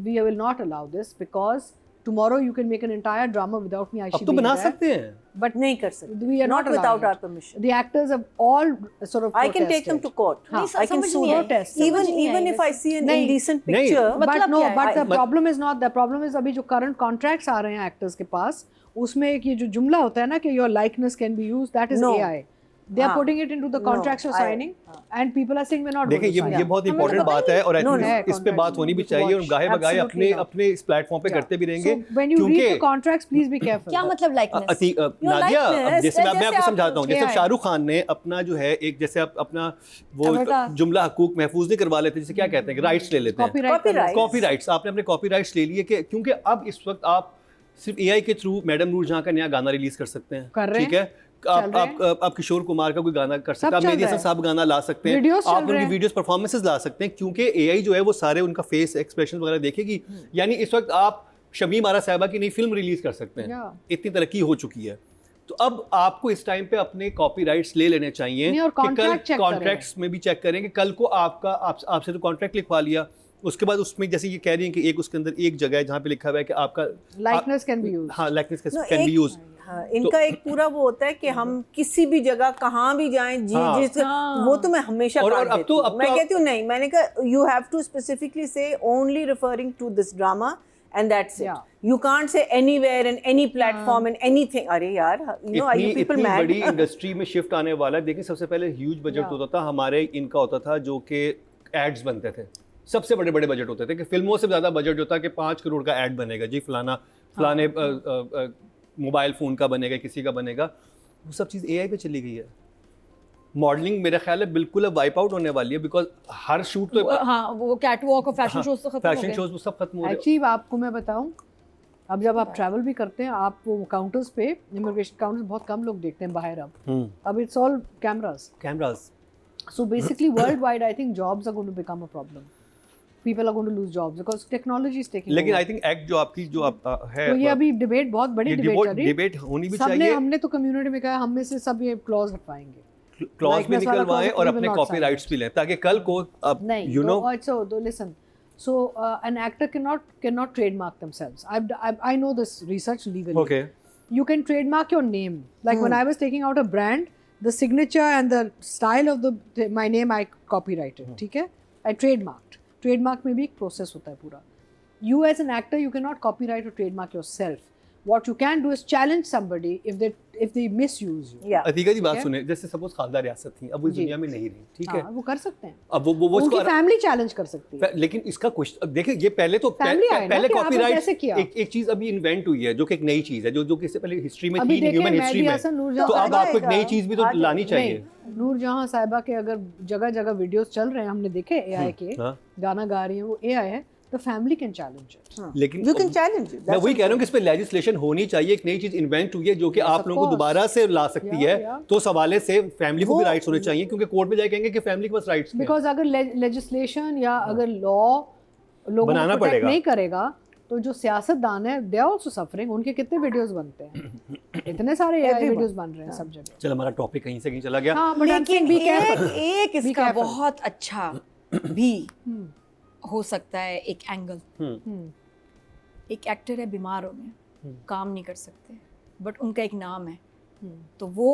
we will not allow this, because tomorrow you can make an entire drama without me अब तो बना सकते हैं, but नहीं कर सकते, we are not without our permission. The actors have all sort of I can take them to court. I can sue them. Even if I see an indecent picture. But no, but the problem is not, the problem is अभी जो current contracts आ रहे हैं actors के पास, उसमें एक ये जो जुमला होता है ना कि your likeness can be used, that is AI. They are putting it into the contracts you're signing, and people are saying we're not. देखिए ये बहुत इंपॉर्टेंट बात है, और इस पे बात होनी भी चाहिए, और गाहे बगाहे अपने इस प्लेटफॉर्म पे करते भी रहेंगे। When you read the contracts, please be careful. क्या मतलब likeness? नादिया, जैसे मैं आपको समझाता हूँ, जैसे शाहरुख खान ने अपना जो है एक जैसे अपना वो जुमला हकूक महफूज नहीं करवा लेते, जैसे क्या कहते हैं, राइट्स ले लेते हैं, कॉपीराइट्स। आपने अपने कॉपीराइट्स ले लिए क्योंकि अब इस वक्त आप सिर्फ एआई के थ्रू मैडम नूरजहां का नया गाना रिलीज कर सकते हैं, ठीक है, आप किशोर कुमार का कोई गाना कर सकते हैं, आप मेहदी हसन साहब गाना ला सकते हैं, आप उनकी वीडियोस परफॉर्मेंसेस ला सकते हैं, क्योंकि एआई जो है वो सारे उनका फेस एक्सप्रेशन वगैरह देखेगी। यानी इस वक्त आप शमीम आरा साहिबा की नई फिल्म रिलीज कर सकते हैं, इतनी तरक्की हो चुकी है। तो अब आपको इस टाइम पे अपने कॉपीराइट्स ले लेने चाहिए कि कल कॉन्ट्रैक्ट्स में भी चेक करें कि कल को आपसे तो कॉन्ट्रैक्ट लिखवा लिया, उसके बाद उसमें जैसे ये कह रही हैं कि एक उसके अंदर एक जगह है जहाँ पे लिखा हुआ है कि आपका लाइकनेस कैन बी यूज्ड, हाँ लाइकनेस कैन बी यूज्ड। हाँ, इनका एक पूरा वो होता है कि हम किसी भी जगह कहाँ भी जाएं, वो तो मैं हमेशा काट देती हूँ। मैं कहती हूँ नहीं, मैंने कहा you have to specifically say only referring to this drama and that's it. You can't say anywhere and any platform and anything. अरे यार, you know, are you people mad? बड़ी इंडस्ट्री में शिफ्ट आने वाला है। देखिए सबसे पहले ह्यूज बजट होता था हमारे, इनका होता था जो कि एड्स बनते थे, सबसे बड़े बड़े बजट होते थे कि फिल्मों से ज़्यादा बजट होता कि 5 करोड़ का ऐड बनेगा जी, फलाने मोबाइल फ़ोन का बनेगा, किसी का बनेगा, वो सब चीज़ एआई पे चली गई है। मॉडलिंग मेरा ख्याल है बिल्कुल अब वाइप आउट होने वाली है, बिकॉज हर शूट तो हाँ वो कैटवॉक और फैशन शोज तो खत्म हो गए, फैशन शोज वो सब खत्म हो गए। एक्चुअली आपको मैं बताऊं, अब जब आप ट्रैवल भी करते हैं, आप वो काउंटर्स पे, इमिग्रेशन काउंटर्स बहुत कम लोग देखते हैं बाहर अब it's all cameras. So basically world wide I think jobs are going to become a problem, people are going to lose jobs because technology is taking लेकिन over. आई थिंक एक्ट जो आपकी जो आप है, तो ये अभी डिबेट, बहुत बड़ी डिबेट चल रही है, डिबेट होनी भी सबने, चाहिए। हमने तो कम्युनिटी में कहा हम में से सब ये क्लॉज हटवाएंगे, क्लॉज भी निकलवाएं और अपने कॉपीराइट्स भी लें, ताकि कल को अब you know so listen, so an actor cannot trademark themselves. I know this research legally. Okay. You can trademark your name. Like when I was taking out a brand, the signature and the style of my name I copyrighted. ठीक है? I trademarked. Trademark में भी एक process होता है पूरा. You as an actor, you cannot copyright or trademark yourself. What you can do is challenge somebody if they misuse you. Yeah. Atika जी बात सुने, जैसे सपोज खालदा रियासत थी, अब वो इस दुनिया में नहीं रही, ठीक है, वो कर सकते हैं, अब वो उनकी फैमिली चैलेंज कर सकती है, लेकिन इसका कुछ देखिए, ये पहले तो पहले कॉपीराइट एक चीज अभी इन्वेंट हुई है जो कि एक नई चीज है जो कि इससे पहले हिस्ट्री में थी, ह्यूमन हिस्ट्री में, तो अब आपको एक नई चीज भी तो लानी चाहिए। नूरजहां साहिबा के अगर जगह जगह वीडियोस चल रहे हैं, हमने देखे एआई के गाना गा रही हैं, वो एआई है, the family can challenge it. लेकिन you can challenge it. मैं वही कह रहा हूँ कि इस पे लेजिस्लेशन होनी चाहिए, एक नई चीज इन्वेंट हुई है जो कि आप लोगों को दोबारा से ला सकती है, तो उस हवाले से फैमिली को भी राइट्स होने चाहिए, क्योंकि कोर्ट में जाके कहेंगे कि फैमिली के पास राइट्स हैं। बिकॉज अगर लेजिस्लेशन या अगर लॉ लोगों को प्रोटेक्ट नहीं करेगा, तो जो सियासतदान है दे आर आल्सो सफरिंग, उनके कितने वीडियोस बनते हैं, इतने सारे एआई वीडियोस बन रहे हैं सब जगह। चल हमारा टॉपिक कहीं से कहीं चला गया। हाँ, लेकिन एक इसका बहुत अच्छा भी हो सकता है एक एंगल, एक एक्टर है, बीमार हो गए, काम नहीं कर सकते, बट उनका एक नाम है, तो वो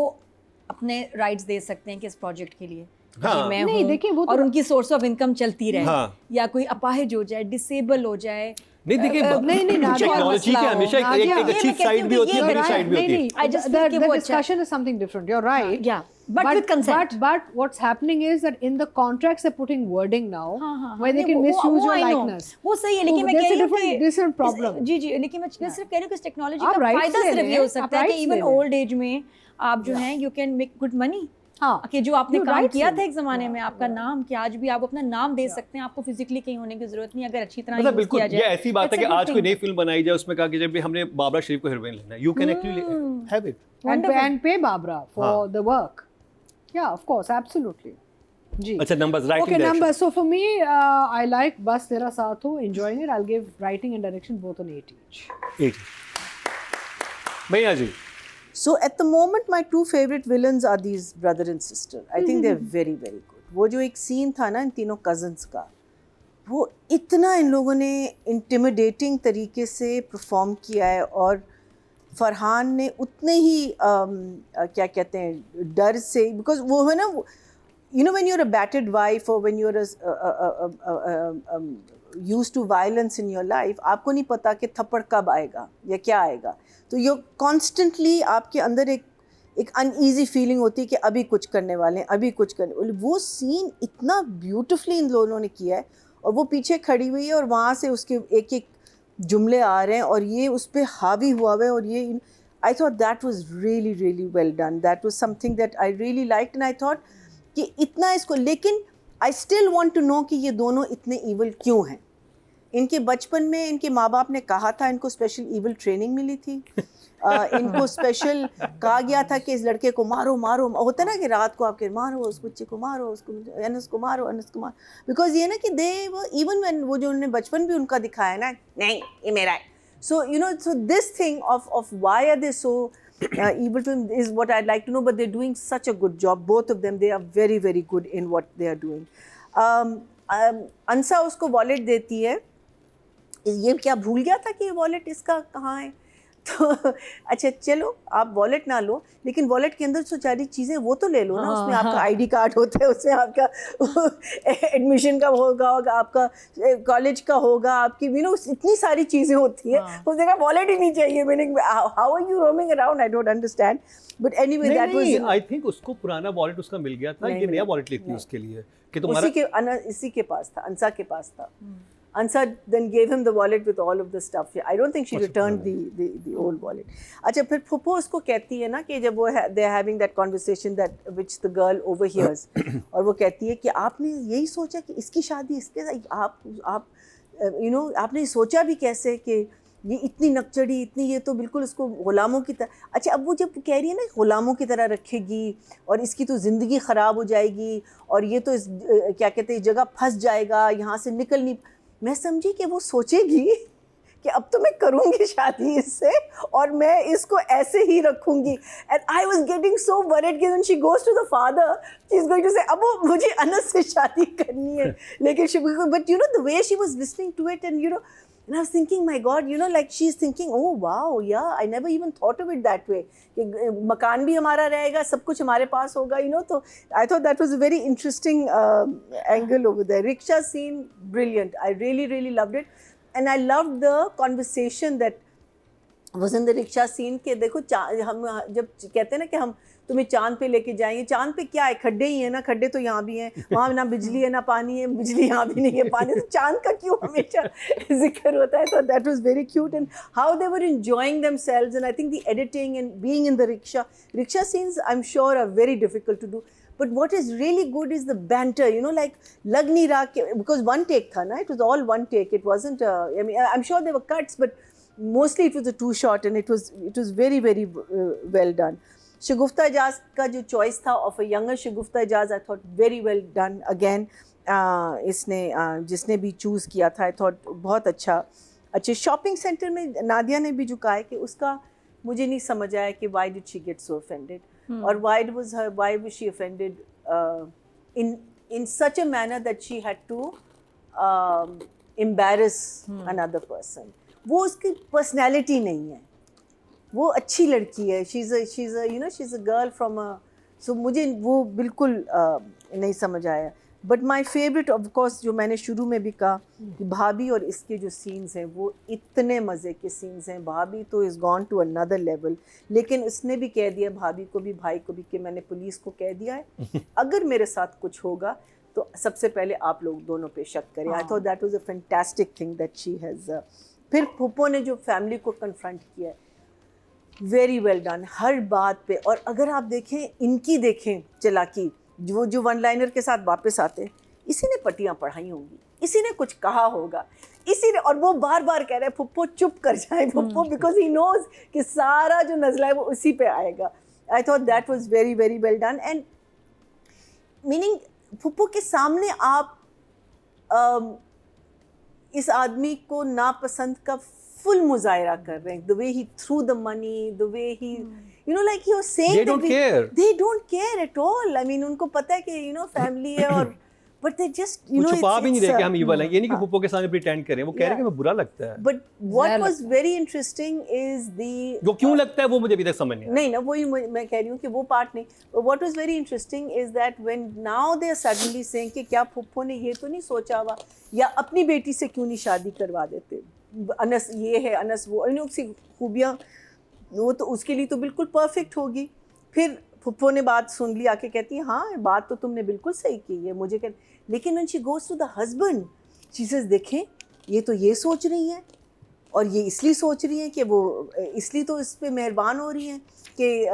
अपने राइट्स दे सकते हैं कि इस प्रोजेक्ट के लिए हाँ। कि मैं नहीं, हूँ देखिए, वो और तो- उनकी सोर्स ऑफ इनकम चलती रहे, हाँ। या कोई अपाहिज हो जाए, डिसेबल हो जाए। नहीं देखिए, नहीं, नादिया, टेक्नोलॉजी के हमेशा एक नादिया, एक अच्छी ये मैं कहती साइड हूँ भी कि होती है, ये बुरी right, साइड भी होती है। I just feel कि the वो अच्छा discussion is something different. You're right. yeah, but with consent. But what's happening is that in the contracts they're putting wording now हाँ, where they नहीं, can misuse your I know, likeness. वो सही है, लेकिन So मैं there's कह a रही हूँ different- this is a problem. जी जी, लेकिन मैं सिर्फ कह रही हूँ कि इस टेक्नोलॉजी आप का rights फायदा ले सिर्फ लें, ये हो आप सकता है कि rights इवन ले लें। ओल्ड एज में आप जो हैं you can make good money. हाँ, कि जो आपने You काम rights किया ले था लें। एक ज़माने में, आपका नाम, कि आज भी आप अपना नाम दे सकते हैं, आपको फिजिकली कहीं होने की जरूरत नहीं, अगर अच्छी तरह मतलब यूज बिल्कुल किया ये जाए। ऐसी बात है That's कि a good आज कोई thing. नई फिल्म बनाई जाए, उसमें कहा कि जब भी हमने बाबरा शरीफ को हीरोइन लेना है, you can actually have it. and pay Babra for हाँ. the work. Yeah, of course, absolutely. जी. अच्छा, numbers, writing, Okay, direction. numbers. So for me, I like Bas Tera Saath Ho, enjoying it. I'll give writing and direction both on 8 each. 8 भैया जी। So at the moment, my two favorite villains are these brother and sister. I think they're very, very good. वो जो एक सीन था ना इन तीनों cousins का, वो इतना इन लोगों ने intimidating तरीके से perform किया है, और फरहान ने उतने ही क्या कहते हैं डर से, because वो है ना, you know when you're a battered wife or when you're used to violence in your life, आपको नहीं पता कि थप्पड़ कब आएगा या क्या आएगा, तो ये कॉन्स्टेंटली आपके अंदर एक अनईजी फीलिंग होती है कि अभी कुछ करने वाले हैं, अभी कुछ करने वाले। वो सीन इतना ब्यूटिफुली इन लोगों ने किया है, और वो पीछे खड़ी हुई है और वहाँ से उसके एक एक जुमले आ रहे हैं और ये उस पर हावी हुआ हुआ है, और ये I thought that was really really well done, that was something that I really liked, and I thought कि इतना इसको, लेकिन I still want to know कि ये दोनों इतने ईवल क्यों हैं। इनके बचपन में इनके माँ बाप ने कहा था, इनको स्पेशल ईवल ट्रेनिंग मिली थी, इनको स्पेशल कहा गया था कि इस लड़के को मारो मारो, होता है ना कि रात को आपके मारो, उस बच्चे को मारो, उसको अनस को मारो, अनस को मारो, बिकॉज ये ना कि दे इवन व्हेन वो जो उन्होंने बचपन भी उनका दिखाया ना, नहीं ये मेरा है, so you know, so this thing of why are they so evil to him is what I'd like to know, but they're doing such a good job, both of them. They are very very good in what they are doing. अंसा उसको वॉलेट देती है, ये क्या भूल गया था कि ये वॉलेट इसका कहाँ है, तो अच्छा चलो आप वॉलेट ना लो, लेकिन वॉलेट के अंदर जो सारी चीज़ें वो तो ले लो ना, उसमें आपका आईडी कार्ड होता है, उसमें आपका एडमिशन का होगा, आपका कॉलेज का होगा, आपकी यू नो इतनी सारी चीज़ें होती हैं, उस जगह वॉलेट ही नहीं चाहिए। Meaning how are you roaming around, I don't understand, but anyway that was, I think उसको पुराना वॉलेट उसका मिल गया था, ये नया वॉलेट लेती है उसके लिए कि तुम्हारा इसी के पास था, अंसा के पास था। Ansa then gave him the wallet with all of the stuff. I don't think she returned the old wallet. अच्छा, फिर फुप्पो उसको कहती है ना कि जब वो they are having that conversation that which the girl overhears, और वो कहती है कि आपने यही सोचा कि इसकी शादी इसके साथ, आप you know आपने सोचा भी कैसे कि ये इतनी नकचड़ी, इतनी, ये तो बिल्कुल उसको गुलामों की तरह, अच्छा अब वो जब कह रही है ना गुलामों की तरह रखेगी और इसकी तो ज़िंदगी ख़राब हो जाएगी और ये तो इस क्या कहते हैं इस जगह फंस जाएगा, यहाँ से निकल नहीं, मैं समझी कि वो सोचेगी कि अब तो मैं करूँगी शादी इससे और मैं इसको ऐसे ही रखूँगी, and I was getting so worried कि when she goes to the father she is going to say अब वो मुझे अनस से शादी करनी है, लेकिन but you know the way she was listening to it, and you know, and I was thinking, my God, you know, like she's thinking, oh wow, yeah, I never even thought of it that way. कि मकान भी हमारा रहेगा, सब कुछ हमारे पास होगा, you know. तो I thought that was a very interesting angle over there. Rickshaw scene, brilliant. I really, really loved it, and I loved the conversation that was in the rickshaw scene. कि देखो हम जब कहते हैं ना कि हम तुम्हें चांद पे लेके जाएंगे, चांद पे क्या है, खड्डे ही है ना, खड्डे तो यहाँ भी हैं, वहाँ ना बिजली है ना पानी है, बिजली यहाँ भी नहीं है, पानी, तो चांद का क्यों हमेशा जिक्र होता है। तो that was very cute, and how they were enjoying themselves, and I think the editing and being in the rickshaw scenes I am sure are very difficult to do, but what is really good is the banter, you know, like lag nahi raha, because one take tha na, it was all one take, it wasn't I mean I'm sure there were cuts, but mostly it was a two shot, and it was very very well done. Shagufta Ijaz का जो choice था of a younger Shagufta Ijaz, I thought very well done again. इसने जिसने भी choose किया था, I thought बहुत अच्छा। अच्छे shopping center में नादिया ने भी जो कहा है कि उसका मुझे नहीं समझ आया कि why did she get so offended, or why was she offended in such a manner that she had to embarrass another person. वो उसकी personality नहीं है, वो अच्छी लड़की है, she's a you know, she's a girl from a सो मुझे वो बिल्कुल नहीं समझ आया. But my favourite of course, जो मैंने शुरू में भी कहा कि भाभी और इसके जो सीन्स हैं वो इतने मज़े के सीन्स हैं. भाभी तो is gone to another level, लेकिन उसने भी कह दिया, भाभी को भी भाई को भी, कि मैंने पुलिस को कह दिया है अगर मेरे साथ कुछ होगा तो सबसे पहले आप लोग दोनों पे शक करें. आई thought that was a fantastic thing that she has. फिर फूफो ने जो फैमिली को कन्फ्रंट किया है, वेरी वेल डन हर बात पे. और अगर आप देखें, इनकी देखें चालाकी, जो वन लाइनर के साथ वापस आते हैं, इसी ने पट्टियाँ पढ़ाई होंगी, इसी ने कुछ कहा होगा, इसी ने, और वो बार बार कह रहे हैं फुप्पो चुप कर जाए फुप्पो, बिकॉज ही नोज कि सारा जो नज़ला है वो उसी पे आएगा. I thought that was very very well done. And meaning फुप्पो के सामने आप इस आदमी को नापसंद का फुल मुजाहिरा कर रहे हैं. The way he through the money, the way he, you know, like he was saying They don't care. They don't care at all. I mean, उनको पता है कि you know family है, और but they just you वो know छुपा भी नहीं रहे कि हम evil हैं. ये नहीं कि हाँ. फुप्पो के सामने प्रिटेंड करें, वो कह रहे हैं कि हमें बुरा लगता है. But what ज़हर was very interesting is the वो क्यों लगता है वो मुझे अभी तक समझ नहीं आया. नहीं ना, वही मैं कह रही हूँ कि वो पार्ट नहीं. What was very interesting is that when now they are suddenly saying कि क्या फुप्पो ने ये तो नहीं सोचा हुआ, या अपनी बेटी से क्यों नहीं शादी करवा देते, अनस ये है, अनस वो, इन उसकी खूबियाँ, वो तो उसके लिए तो बिल्कुल परफेक्ट होगी. फिर फुप्पो ने बात सुन ली, आके कहती है हाँ बात तो तुमने बिल्कुल सही की है, मुझे कह, लेकिन when she goes to the husband, she says देखें ये तो ये सोच रही हैं, और ये इसलिए सोच रही हैं कि वो इसलिए तो इस पे मेहरबान हो रही हैं कि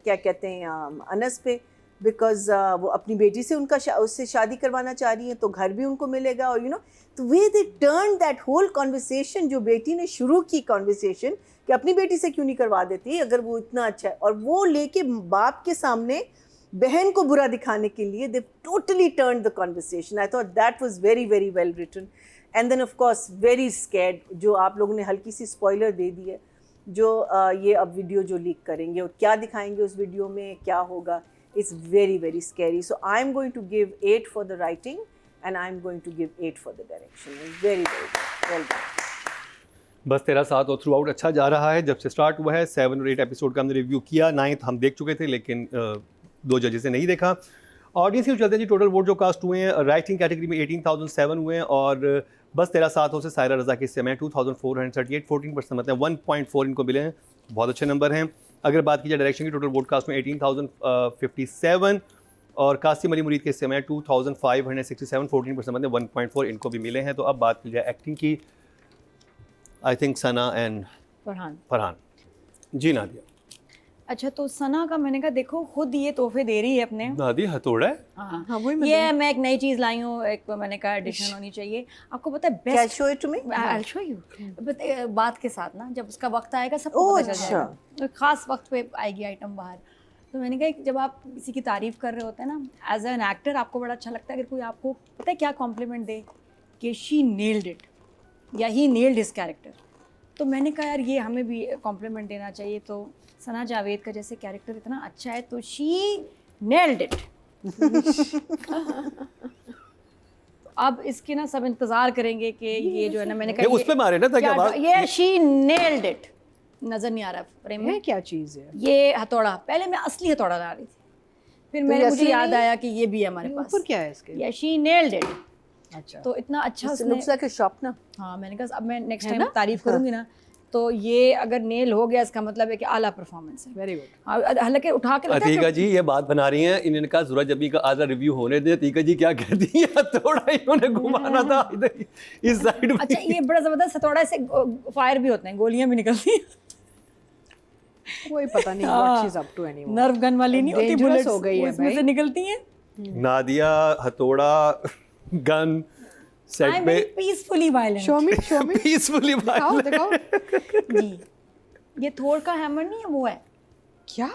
क्या कहते हैं अनस पे, बिकॉज वो अपनी बेटी से उससे शादी करवाना चाह रही हैं, तो घर भी उनको मिलेगा. और you know the way they turn that whole conversation, जो बेटी ने शुरू की कॉन्वर्सेशन कि अपनी बेटी से क्यों नहीं करवा देती अगर वो इतना अच्छा है, और वो लेके बाप के सामने बहन को बुरा दिखाने के लिए they totally turn the conversation. I thought that was very very well written. And then of course very scared, जो आप लोगों ने हल्की सी स्पॉइलर दे दी है, जो ये अब वीडियो जो लीक करेंगे और क्या दिखाएंगे उस वीडियो में, क्या होगा, it's very very scary. So I'm going to give 8 for the writing and I'm going to give 8 for the direction. It's very very good. Well done. बस तेरा साथ और थ्रू आउट अच्छा जा रहा है. जब से स्टार्ट हुआ है 7 और 8 एपिसोड का हमने रिव्यू किया. 9th हम देख चुके थे, लेकिन 2 जजेस ने नहीं देखा. ऑडियंस की चलते हैं जी. टोटल वोट जो कास्ट हुए हैं राइटिंग कैटेगरी में 18,007 हुए हैं, और बस तेरा साथ हो से सायरा रज़ा के हिस्से में 2,438, 14% मतलब 1.4 इनको मिले हैं. बहुत अच्छे नंबर हैं. अगर बात की जाए डायरेक्शन की, टोटल वोट कास्ट में 18,057, और कासिम अली मुरीद के हिस्से में 2,567, 14% मतलब 1.4 इनको भी मिले हैं. तो अब बात की जाए एक्टिंग की, I think Sana and Farhan. जी नादिया. अच्छा, तो सना का मैंने कहा देखो खुद ये तोहफे दे रही है अपने. नादिया हथौड़ा है. हाँ वही ये मैं एक नई चीज़ लाई हूँ, एक मैंने कहा एडिशन होनी चाहिए. आपको पता है Can I best show it to me? I'll show you. But बात के साथ ना, जब उसका वक्त आएगा सबको पता चल जाएगा. तो खास वक्त पे आएगी आइटम बाहर. तो मैंने कहा जब आप किसी की तारीफ़ कर रहे होते हैं ना, एज एन एक्टर आपको बड़ा अच्छा लगता है अगर कोई आपको पता है क्या कॉम्प्लीमेंट दे कि शी नेल्ड इट या ही नेल्ड हिज कैरेक्टर. तो मैंने कहा यार ये हमें भी कॉम्प्लीमेंट देना चाहिए. तो सना जावेद का जैसे कैरेक्टर इतना अच्छा है, तो शी नेल्ड इट. अब इसके ना सब इंतज़ार करेंगे कि ये जो है ना, मैंने कहा उस पे मारे ना ताकि आवाज. ये शी नेल्ड इट नज़र नहीं आ रहा फ्रेम में. क्या चीज़ है ये हथौड़ा, पहले मैं असली हथौड़ा ला रही थी, फिर मैंने मुझे याद आया कि ये भी है हमारे पास. ऊपर क्या है इसके? ये शी नेल्ड इट. अच्छा, तो इतना अच्छा उसने, looks like a shop ना. हाँ मैंने कहा अब मैं नेक्स्ट टाइम तारीफ करूंगी ना, तो ये अगर नेल हो गया इसका मतलब है कि आला परफॉर्मेंस है. Very good. हालांकि उठा के अतीका जी ये बात बना रही हैं. इन्होंने कहा ज़ुरा जबी का आधा रिव्यू होने दे. अतीका जी क्या कहती हैं, थोड़ा इन्होंने घुमाना था इधर इस साइड में. अच्छा ये बड़ा ज़बरदस्त थोड़ा से फायर भी होते हैं, गोलियां भी निकलती हैं. कोई पता नहीं what she is up to anymore. नर्व गन वाली नहीं होती, बुलेट्स हो गई है उसमें से निकलती हैं. नादिया हथौड़ा गन सेट पे पीसफुली वायलेंट. शो मी पीसफुली दिखाओ दिखाओ. जी ये थोर का हैमर नहीं है, वो है क्या?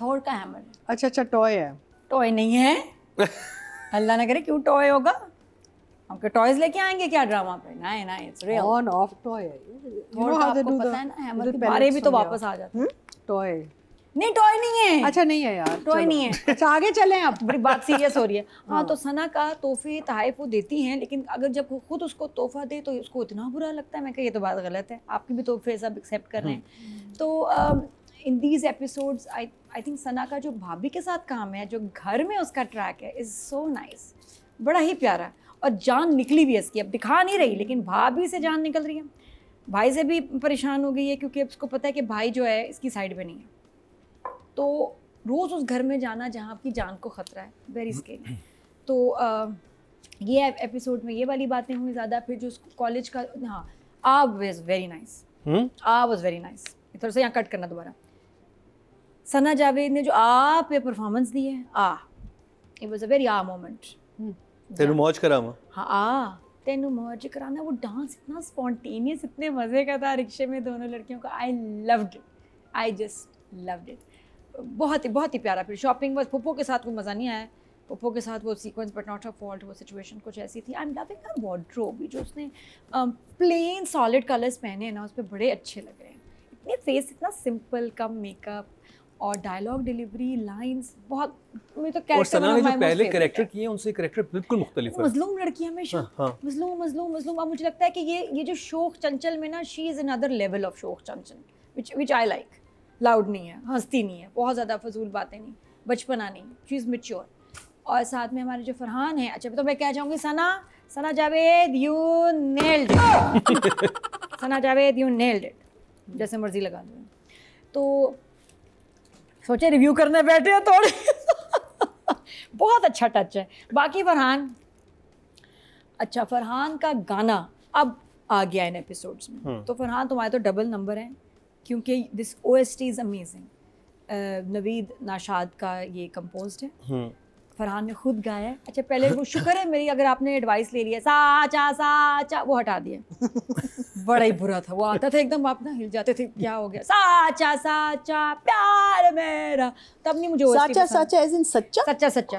थोर का हैमर. अच्छा अच्छा, टॉय है. टॉय नहीं है. अल्लाह ना करे क्यों टॉय होगा. हमके टॉयज लेके आएंगे क्या ड्रामा पे? नहीं नहीं, it's real. On off toy है. You know how they do पता है ना, हैमर के बारे भी तो वापस आ जाते हैं. टॉय. नहीं टॉय नहीं है. अच्छा नहीं है यार, टॉय नहीं है. अच्छा आगे चलें अब. बड़ी बात सीरियस हो रही है. हाँ तो सना का तोहफे तोहफे वो देती हैं, लेकिन अगर जब वो खुद उसको तोहफा दे तो उसको इतना बुरा लगता है. मैं कहा ये तो बात गलत है, आपकी भी तोहफे सब एक्सेप्ट कर रहे हैं. तो in these episodes I think Sana का जो भाभी के साथ काम है, जो घर में उसका ट्रैक है, इज़ सो नाइस, बड़ा ही प्यारा। और जान निकली भी है इसकी, अब दिखा नहीं रही लेकिन भाभी से जान निकल रही है। भाई से भी परेशान हो गई है क्योंकि अब उसको पता है कि भाई जो है इसकी साइड पे नहीं है, तो रोज़ उस घर में जाना जहाँ आपकी जान को ख़तरा है, वेरी स्केरी। तो ये एपिसोड में ये वाली बातें हुई ज़्यादा। फिर जो कॉलेज का, हाँ, आब वाज वेरी नाइस, आ वाज वेरी नाइस। थोड़ा सा यहाँ कट करना दोबारा। सना जावेद ने जो आ पे परफॉर्मेंस दी है, it was a very moment. तेनू मौज करामा, हाँ, तेनू मौज कराना, वो डांस इतना स्पॉन्टेनियस, इतने मज़े का था रिक्शे में दोनों लड़कियों का। I loved it, I just loved it, बहुत ही प्यारा। फिर शॉपिंग बस, पुप्पो के साथ कोई मज़ा नहीं आया। पुप्पो के साथ वो sequence, but not her fault, वो सिचुएशन कुछ ऐसी थी। I am loving her wardrobe, जो उसने प्लेन सॉलिड कलर्स पहने हैं ना, उस पर बड़े अच्छे लग रहे हैं। इतने फेस, इतना सिंपल, कम मेकअप, और डायलॉग डिलीवरी, लाइंस बहुत। मैं तो और सना ने जो पहले कैरेक्टर किए उनसे कैरेक्टर बिल्कुल मुख्तलिफ है। मजलूम लड़की हमेशा, मजलूम। अब मुझे लगता है कि ये जो शोक चंचल में ना, she is another level of शोक चंचल, विच आई लाइक। लाउड नहीं है, हंसती नहीं है, बहुत ज़्यादा फजूल बातें नहीं, बचपना नहीं, शी इज़ मैच्योर। और साथ में हमारे जो फरहान है, अच्छा तो मैं क्या चाहूँगी, Sana Javed, you nailed it. Sana Javed, you nailed it, जैसे मर्जी लगा लो। तो सोचे रिव्यू करने बैठे हैं थोड़े। बहुत अच्छा टच है। बाकी फरहान, अच्छा फरहान का गाना अब आ गया इन एपिसोड्स में, तो फरहान तुम्हारे तो डबल नंबर हैं, क्योंकि this OST is amazing. Naveed Nashad का ये कंपोज्ड है, फरहान ने खुद गाया है। अच्छा पहले वो शुक्र है मेरी, अगर आपने एडवाइस ले लिया साचा वो हटा दिया। बड़ा ही बुरा था, वो आता था एकदम आप ना हिल जाते थे, क्या हो गया, साचा प्यार मेरा, तब नहीं मुझे साचा एज इन सच्चा सच्चा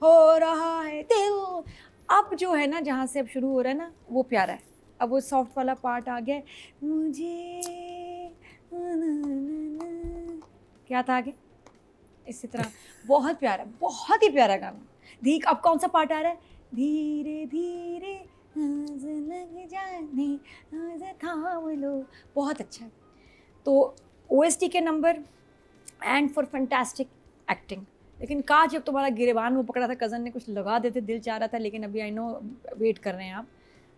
हो रहा है दिल। अब जो है ना, जहाँ से अब शुरू हो रहा है ना, वो प्यारा है। अब वो सॉफ्ट वाला पार्ट आ गया, मुझे क्या था आगे, इसी तरह बहुत प्यारा, बहुत ही प्यारा गाना। अब कौन सा पार्ट आ रहा है, धीरे धीरे लग जाने थाम लो, बहुत अच्छा है। तो OST के number and for fantastic acting. लेकिन काश जब तुम्हारा गिरेबान में पकड़ा था, कज़न ने कुछ लगा देते, दिल चाह रहा था, लेकिन अभी आई नो वेट कर रहे हैं आप,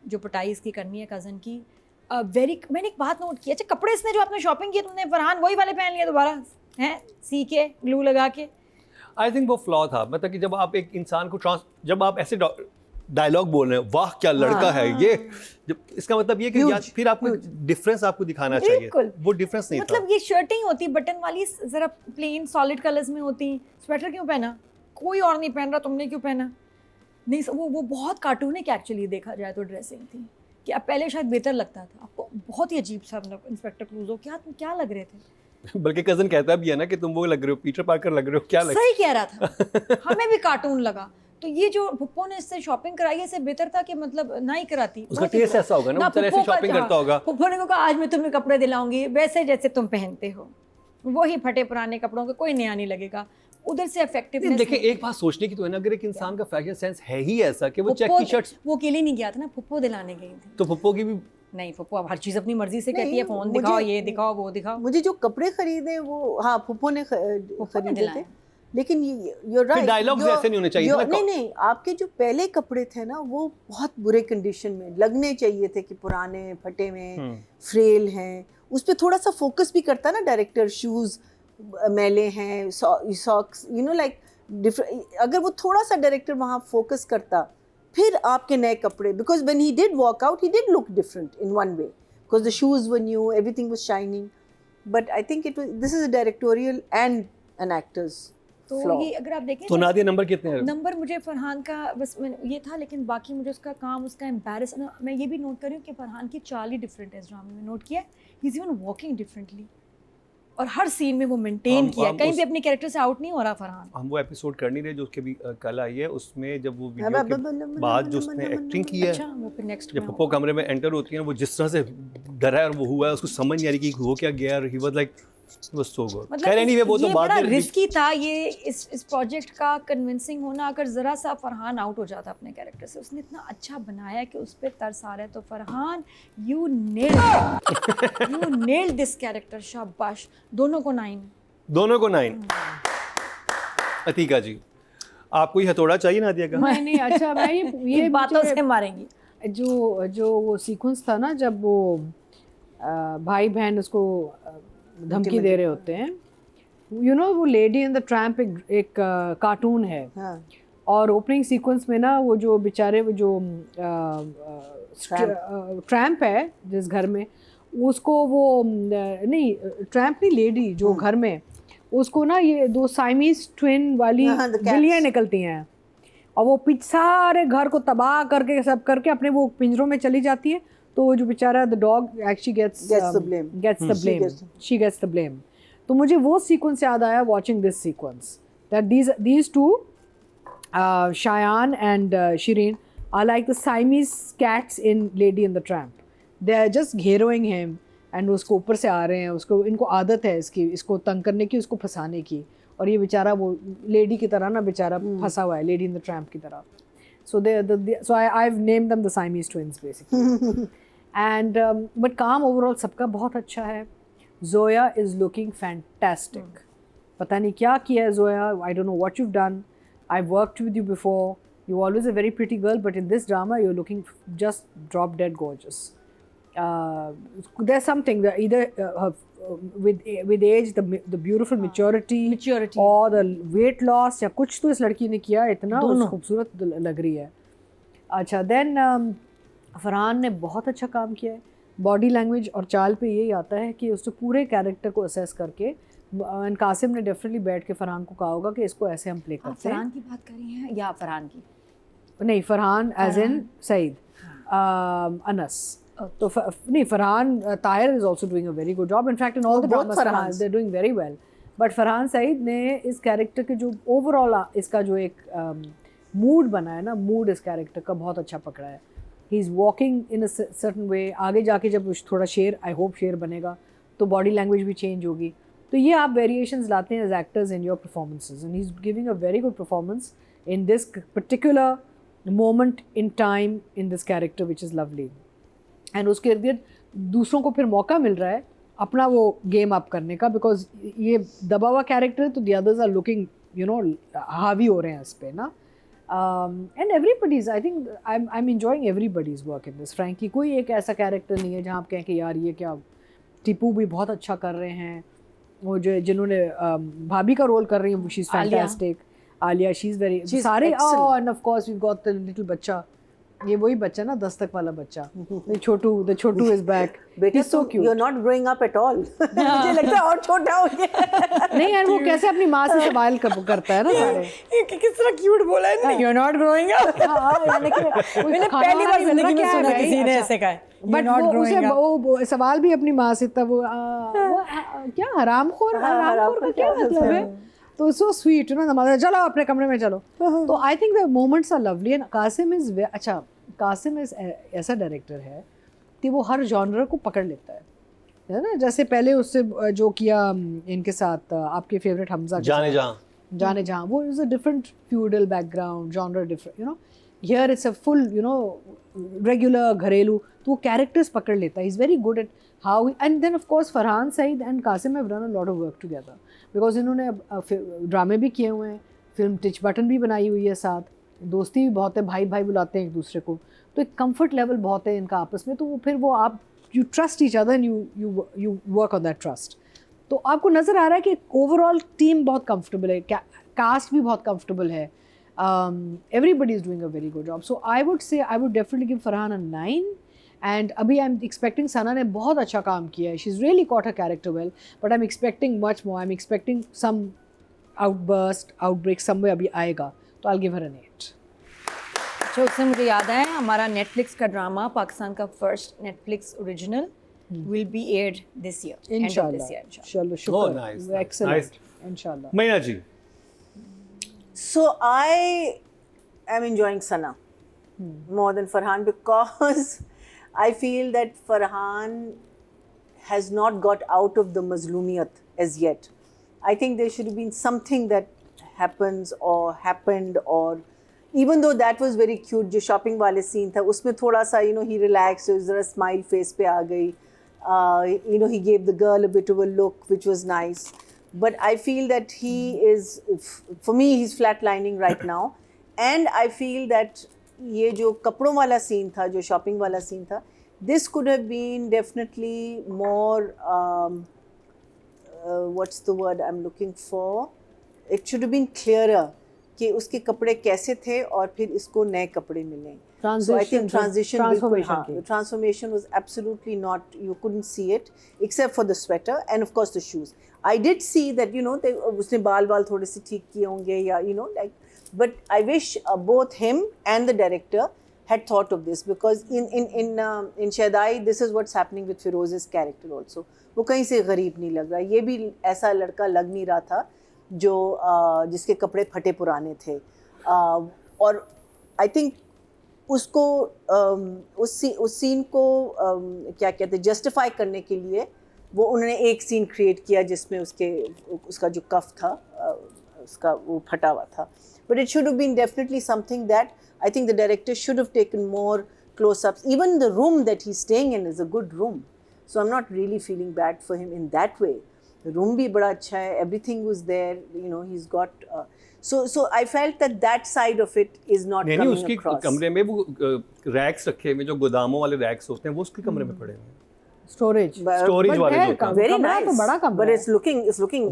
जो पिटाई इसकी करनी है कज़न की। मैंने एक बात नोट की, अच्छा कपड़े इसने जो आपने शॉपिंग की तुमने, फरहान वही वाले पहन लिए दोबारा हैं, सी के ग्लू लगा के। आई थिंक वो फ्लॉ था, मतलब कि जब आप एक इंसान को जब आप ऐसे डायलॉग बोल रहे हैं, वाह क्या लड़का है ये, जब इसका मतलब ये कि या फिर आपको डिफरेंस आपको दिखाना चाहिए, वो डिफरेंस नहीं था। मतलब ये शर्टें होती बटन वाली, जरा प्लेन सॉलिड कलर्स में होती, स्वेटर क्यों पहना, कोई और नहीं पहन रहा, तुमने क्यों पहना? नहीं, वो बहुत कार्टूनिक एक्चुअली देखा जाए तो ड्रेसिंग थी, कि अब पहले शायद बेहतर लगता था आपको, बहुत ही अजीब सा, मतलब इंस्पेक्टर क्लूजो तुम क्या लग रहे थे। बल्कि कजन कहता भी है ना कि तुम वो लग रहे हो, पीटर पार्कर लग रहे हो, क्या लग सही कह रहा था। हमें भी कार्टून लगा। तो ये जो पुप्पो ने इससे शॉपिंग कराई है, इससे बेहतर था कि मतलब ना ही कराती। उसका टेस्ट ऐसा होगा ना, वो ऐसे शॉपिंग करता होगा। पुप्पो ने कहा आज मैं तुम्हें कपड़े दिलाऊंगी वैसे जैसे तुम पहनते हो, वही फटे पुराने कपड़ों के, कोई नया नहीं लगेगा। उधर से इफेक्टिवनेस। देखिए एक बात सोचने की तो है ना, अगर एक इंसान का फैशन सेंस है ही ऐसा कि वो चेक की शर्ट्स, वो अकेले नहीं गया था ना, पुप्पो दिलाने गई थी, तो पुप्पो की भी नहीं, पुप्पो अब हर चीज अपनी मर्जी से कहती है, फोन दिखाओ, ये दिखाओ, वो दिखाओ। मुझे जो कपड़े खरीदे वो हाँ पुप्पो ने खरीदे थे, लेकिन you're right, डायलॉग्स ऐसे नहीं होने चाहिए ना। नहीं, आपके जो पहले कपड़े थे ना वो बहुत बुरे कंडीशन में लगने चाहिए थे, कि पुराने फटे हुए फ्रेल हैं, उस पर थोड़ा सा फोकस भी करता ना डायरेक्टर। शूज मैले हैं, socks, you know like different, अगर वो थोड़ा सा डायरेक्टर वहाँ फोकस करता, फिर आपके नए कपड़े, because when he did walk out he did look different in one way, because the shoes were new, everything was shining, but I think this is a directorial and an actors. तो ये अगर आप देखें तो नादिया नंबर कितने हैं? नंबर मुझे फरहान का बस ये था, लेकिन बाकी मुझे उसका काम, उसका एम्बैरस, मैं ये भी नोट कर रही हूँ कि फरहान की चाल ही डिफरेंट है इस ड्रामे में, नोट किया, he is even walking differently, और हर सीन में वो मेंटेन किया, कहीं भी अपने कैरेक्टर से आउट नहीं हो रहा फरहान। हम वो एपिसोड कर नहीं रहे जो उसके भी कल आई है, उसमें जब वो वीडियो के बाद जो उसने एक्टिंग की है, अच्छा वो फिर नेक्स्ट जब पुप्पो कमरे में एंटर होती है, वो जिस तरह से डरा है और वो हुआ है, उसको समझ नहीं आ रही कि हो क्या गया, he was like was so good. मतलब खैर anyway वो तो ये बाद बड़ा में रिस्की था ये इस प्रोजेक्ट का कन्विंसिंग होना। अगर ज़रा सा फरहान आउट हो जाता अपने कैरेक्टर से, उसने इतना अच्छा बनाया कि उस पर तरस आ रहा है। तो Farhan you nailed this character, शाबाश। दोनों को 9। दोनों को 9। अतीका जी आपको ही हथौड़ा चाहिए नादिया का? नहीं अच्छा मैं ये बातों से मारेंगी। जो वो सीक्वेंस था ना जब वो भाई बहन उसको धमकी दे रहे होते हैं, यू नो वो लेडी इन द ट्रैम्प एक कार्टून है। हाँ। और ओपनिंग सीक्वेंस में ना वो जो बेचारे वो जो ट्रैम्प है जिस घर में, उसको वो नहीं ट्रैम्प नहीं लेडी जो घर में, उसको ना ये 2 साइमीज ट्विन वाली बिल्लियाँ निकलती हैं और वो पीछे सारे घर को तबाह करके सब करके अपने वो पिंजरों में चली जाती है। तो वो जो बेचारा the dog actually gets the blame. तो मुझे वो सीक्वेंस याद आया watching this sequence, that these two Shayan and Shireen are like the Siamese cats in Lady and the Tramp. They are just घेरोing him and उसको ऊपर से आ रहे हैं, उसको इनको आदत है इसको तंग करने की, उसको फंसाने की। और ये बेचारा वो लेडी की तरह ना बेचारा फंसा हुआ है, लेडी इन द ट्रैम्प की तरह। So I've named them the Siamese twins basically. And but काम overall सबका बहुत अच्छा है। Zoya is looking fantastic. पता नहीं क्या किया है Zoya, I don't know what you've done. I've worked with you before. You're always a very pretty girl, but in this drama you're looking just drop dead gorgeous. There's something that either with age the beautiful maturity or the weight loss या कुछ तो इस लड़की ने किया, इतना खूबसूरत लग रही है। अच्छा देन फरहान ने बहुत अच्छा काम किया है। बॉडी लैंग्वेज और चाल पे यही आता है कि उसने पूरे कैरेक्टर को असेस करके, कासिम ने डेफिनेटली बैठ के फरहान को कहा होगा कि इसको ऐसे हम प्ले करते हैं। फरहान की बात कर रही हैं या फरहान की? नहीं फरहान एज इन सईद अनस। तो नहीं Farhan Tahir is also doing a very good job. In fact in all the dramas they are doing very well. But Farhan Saeed ने इस कैरेक्टर के जो ओवरऑल इसका जो एक मूड बना है ना, मूड इस कैरेक्टर का बहुत अच्छा पकड़ा है। He is walking in a certain way. आगे जाके जब थोड़ा शेर, आई होप शेर बनेगा तो बॉडी लैंग्वेज भी चेंज होगी। तो ये आप वेरिएशंस लाते हैं as actors in your performances, and he is giving a very good performance in this particular moment in time in this character which is lovely. And उसके इर्द गिर्द दूसरों को फिर मौका मिल रहा है अपना वो गेम अप करने का, बिकॉज ये दबा हुआ कैरेक्टर है तो the others are looking you know हावी हो रहे हैं इस पर ना। And everybody's I think I am enjoying everybody's work in this फ्रैंकी। कोई एक ऐसा कैरेक्टर नहीं है जहाँ आप कहें कि यार ये क्या। टीपू भी बहुत अच्छा कर रहे हैं, वो जो जिन्होंने भाभी का रोल कर रही है she is fantastic. Alia she is very sorry. And of course we got the little बच्चा, ये वही बच्चा ना 10 तक वाला बच्चा, the छोटू is back. बेटा so cute. You're not growing up at all. मुझे लगता है और छोटा हो गया। नहीं यार वो कैसे अपनी माँ से सवाल करता है ना सारे। किस तरह क्यूट बोला है, you're not growing up। हाँ यानी कि मैंने पहली बार जिंदगी में सुना किसी ने ऐसे कहा है। बट वो सवाल भी अपनी माँ से था, वो क्या हरामखोर का क्या मतलब है। तो so sweet, you know, mother चलो अपने कमरे में चलो। तो I think the moments are lovely. And Kasim is अच्छा, कासिम इज़ ऐसा डायरेक्टर है कि वो हर जॉनर को पकड़ लेता है ना। जैसे पहले उससे जो किया इनके साथ आपके फेवरेट हमजा जाने जहाँ, वो is a different feudal background genre, different you know. Here it's a full you know regular घरेलू, तो वो कैरेक्टर्स पकड़ लेता है। Is very good at how. And then of course Farhan Saeed and Kasim have done a lot of work together, because इन्होंने ड्रामे भी किए हुए हैं, फिल्म टिच बटन भी बनाई हुई है साथ, दोस्ती भी बहुत है, भाई भाई बुलाते हैं एक दूसरे को, तो एक कंफर्ट लेवल बहुत है इनका आपस में। तो वो फिर वो आप you trust each other and you work on that trust. तो आपको नज़र आ रहा है कि ओवरऑल टीम बहुत कंफर्टेबल है, कास्ट भी बहुत कंफर्टेबल है, everybody is doing a very good job. So I would say I would definitely give Farhan a 9। And अभी आई एम एक्सपेक्टिंग, सना ने बहुत अच्छा काम किया है, she is really caught her character well, but I am expecting much more. I am expecting some outbreak somewhere अभी आएगा, तो I will give her an 8। अच्छा, उससे मुझे याद है हमारा नेटफ्लिक्स का ड्रामा, पाकिस्तान का first Netflix original, will be aired this year, इंशाल्लाह। चलो शुक्र, एक्सीलेंट, इंशाल्लाह। मैना जी, So I am enjoying Sana more than Farhan, because I feel that Farhan has not got out of the mazloomiyat as yet. I think there should have been something that happens or happened, or even though that was very cute, जो shopping वाले scene था उसमें थोड़ा सा he relaxed, ज़रा smile face पे आ गई, he gave the girl a bit of a look which was nice. But I feel that he is, for me, he's flatlining right now. And I feel that ये जो कपड़ों वाला scene था, जो shopping वाला scene था, this could have been definitely more, what's the word I'm looking for? It should have been clearer कि उसके कपड़े कैसे थे और फिर इसको नए कपड़े मिले. So I think the transformation was absolutely not, you couldn't see it except for the sweater and of course the shoes. I did see that उसने बाल थोड़े से ठीक किए होंगे या but I wish both him and the director had thought of this, because in Shahdai this is what's happening with Firoz's character also. वो कहीं से गरीब नहीं लग रहा, ये भी ऐसा लड़का लग नहीं रहा था जो जिसके कपड़े फटे पुराने थे. और I think उसको उस सीन को क्या कहते हैं जस्टिफाई करने के लिए वो उन्होंने एक सीन क्रिएट किया जिसमें उसका जो कफ था उसका वो फटा हुआ था. But it should have been definitely something that I think the director should have taken more close-ups. Even the room that he's staying in is a good room, so I'm not really feeling bad for him in that way. The room bhi bada acha hai, everything was there, he's got so I felt that side of it is not coming उसकी across. कमरे में वो रैक्स रखे हुए जो गोदामों वाले रैक्स होते हैं वो उसके कमरे में पड़े हुए हैं. Storage वाले जो होते हैं. Very कमरा nice, तो बड़ा कमरा but है. it's looking it's looking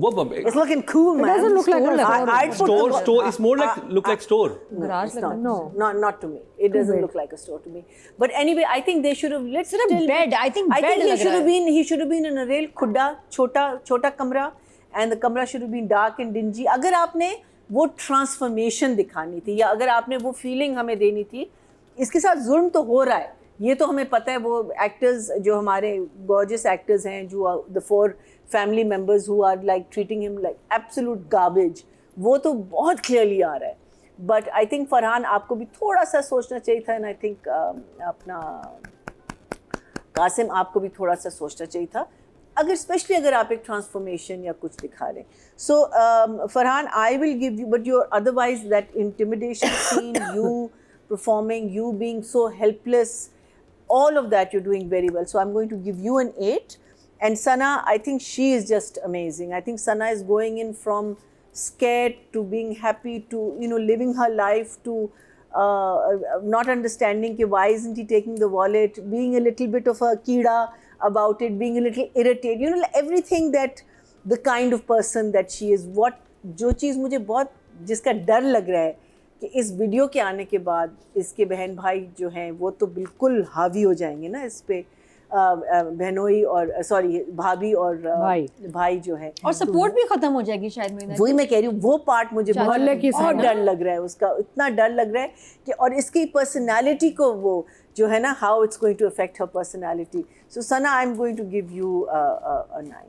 cool, man. doesn't look like a I'd put store it's more like look like store. Garage It's like not, no. not to me. It doesn't look like a store to me. But anyway, I think they should have. Let's Sort of bed. I think bed he लग should रहा have है. been. He should have been in a real खुड्डा छोटा कमरा, and the कमरा should have been dark and dingy. अगर आपने वो ट्रांसफॉर्मेशन दिखानी थी या अगर आपने वो फीलिंग हमें देनी थी, इसके साथ जुल्म तो हो रहा है, ये तो हमें पता है. वो एक्टर्स जो हमारे गॉर्जियस एक्टर्स हैं, जो the 4 family members who are like treating him like absolute garbage, वो तो बहुत क्लियरली आ रहा है. बट आई थिंक फरहान आपको भी थोड़ा सा सोचना चाहिए था, एंड आई थिंक अपना कासिम आपको भी थोड़ा सा सोचना चाहिए था, अगर स्पेशली अगर आप एक ट्रांसफॉर्मेशन या कुछ दिखा रहे. So Farhan, I will give you, but your otherwise that intimidation scene, you performing, you being so helpless, all of that you're doing very well. So I'm going to give you an 8. And Sana, I think she is just amazing. I think Sana is going in from scared to being happy to living her life to not understanding why isn't he taking the wallet, being a little bit of a keeda about it, being a little irritated, everything that the kind of person that she is. What जो चीज़ मुझे बहुत जिसका डर लग रहा है कि इस वीडियो के आने के बाद इसके बहन भाई जो हैं वो तो बिल्कुल हावी हो जाएंगे ना इस पे, बहनोई और सॉरी भाभी और भाई जो है, और सपोर्ट भी खत्म हो जाएगी शायद. महीना वही मैं कह रही हूँ, वो पार्ट मुझे बहुत डर लग रहा है उसका, इतना डर लग रहा है कि और इसकी पर्सनालिटी को वो जो है ना, how it's going to affect her personality. So Sana, I am going to give you a 9.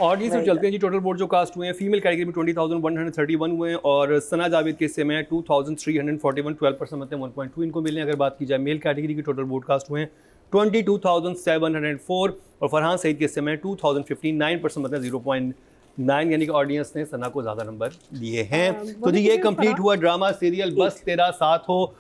Audience में चलते हैं जी. टोटल वोट जो कास्ट हुए हैं फीमेल कैटेगरी में 20,131 हुए हैं और सना जावेद के हिस्से में 2,341, 12% मतलब 1.2 इनको मिले. अगर बात की जाए मेल कैटेगरी की टोटल वोट कास्ट हुए हैं 22,704 और फरहान सईद के हिस्से में 2,059, 9% मतलब 0.9, यानी कि ऑडियंस ने सना को ज़्यादा नंबर दिए हैं. तो जी ये कंप्लीट हुआ ड्रामा सीरियल बस तेरा साथ हो.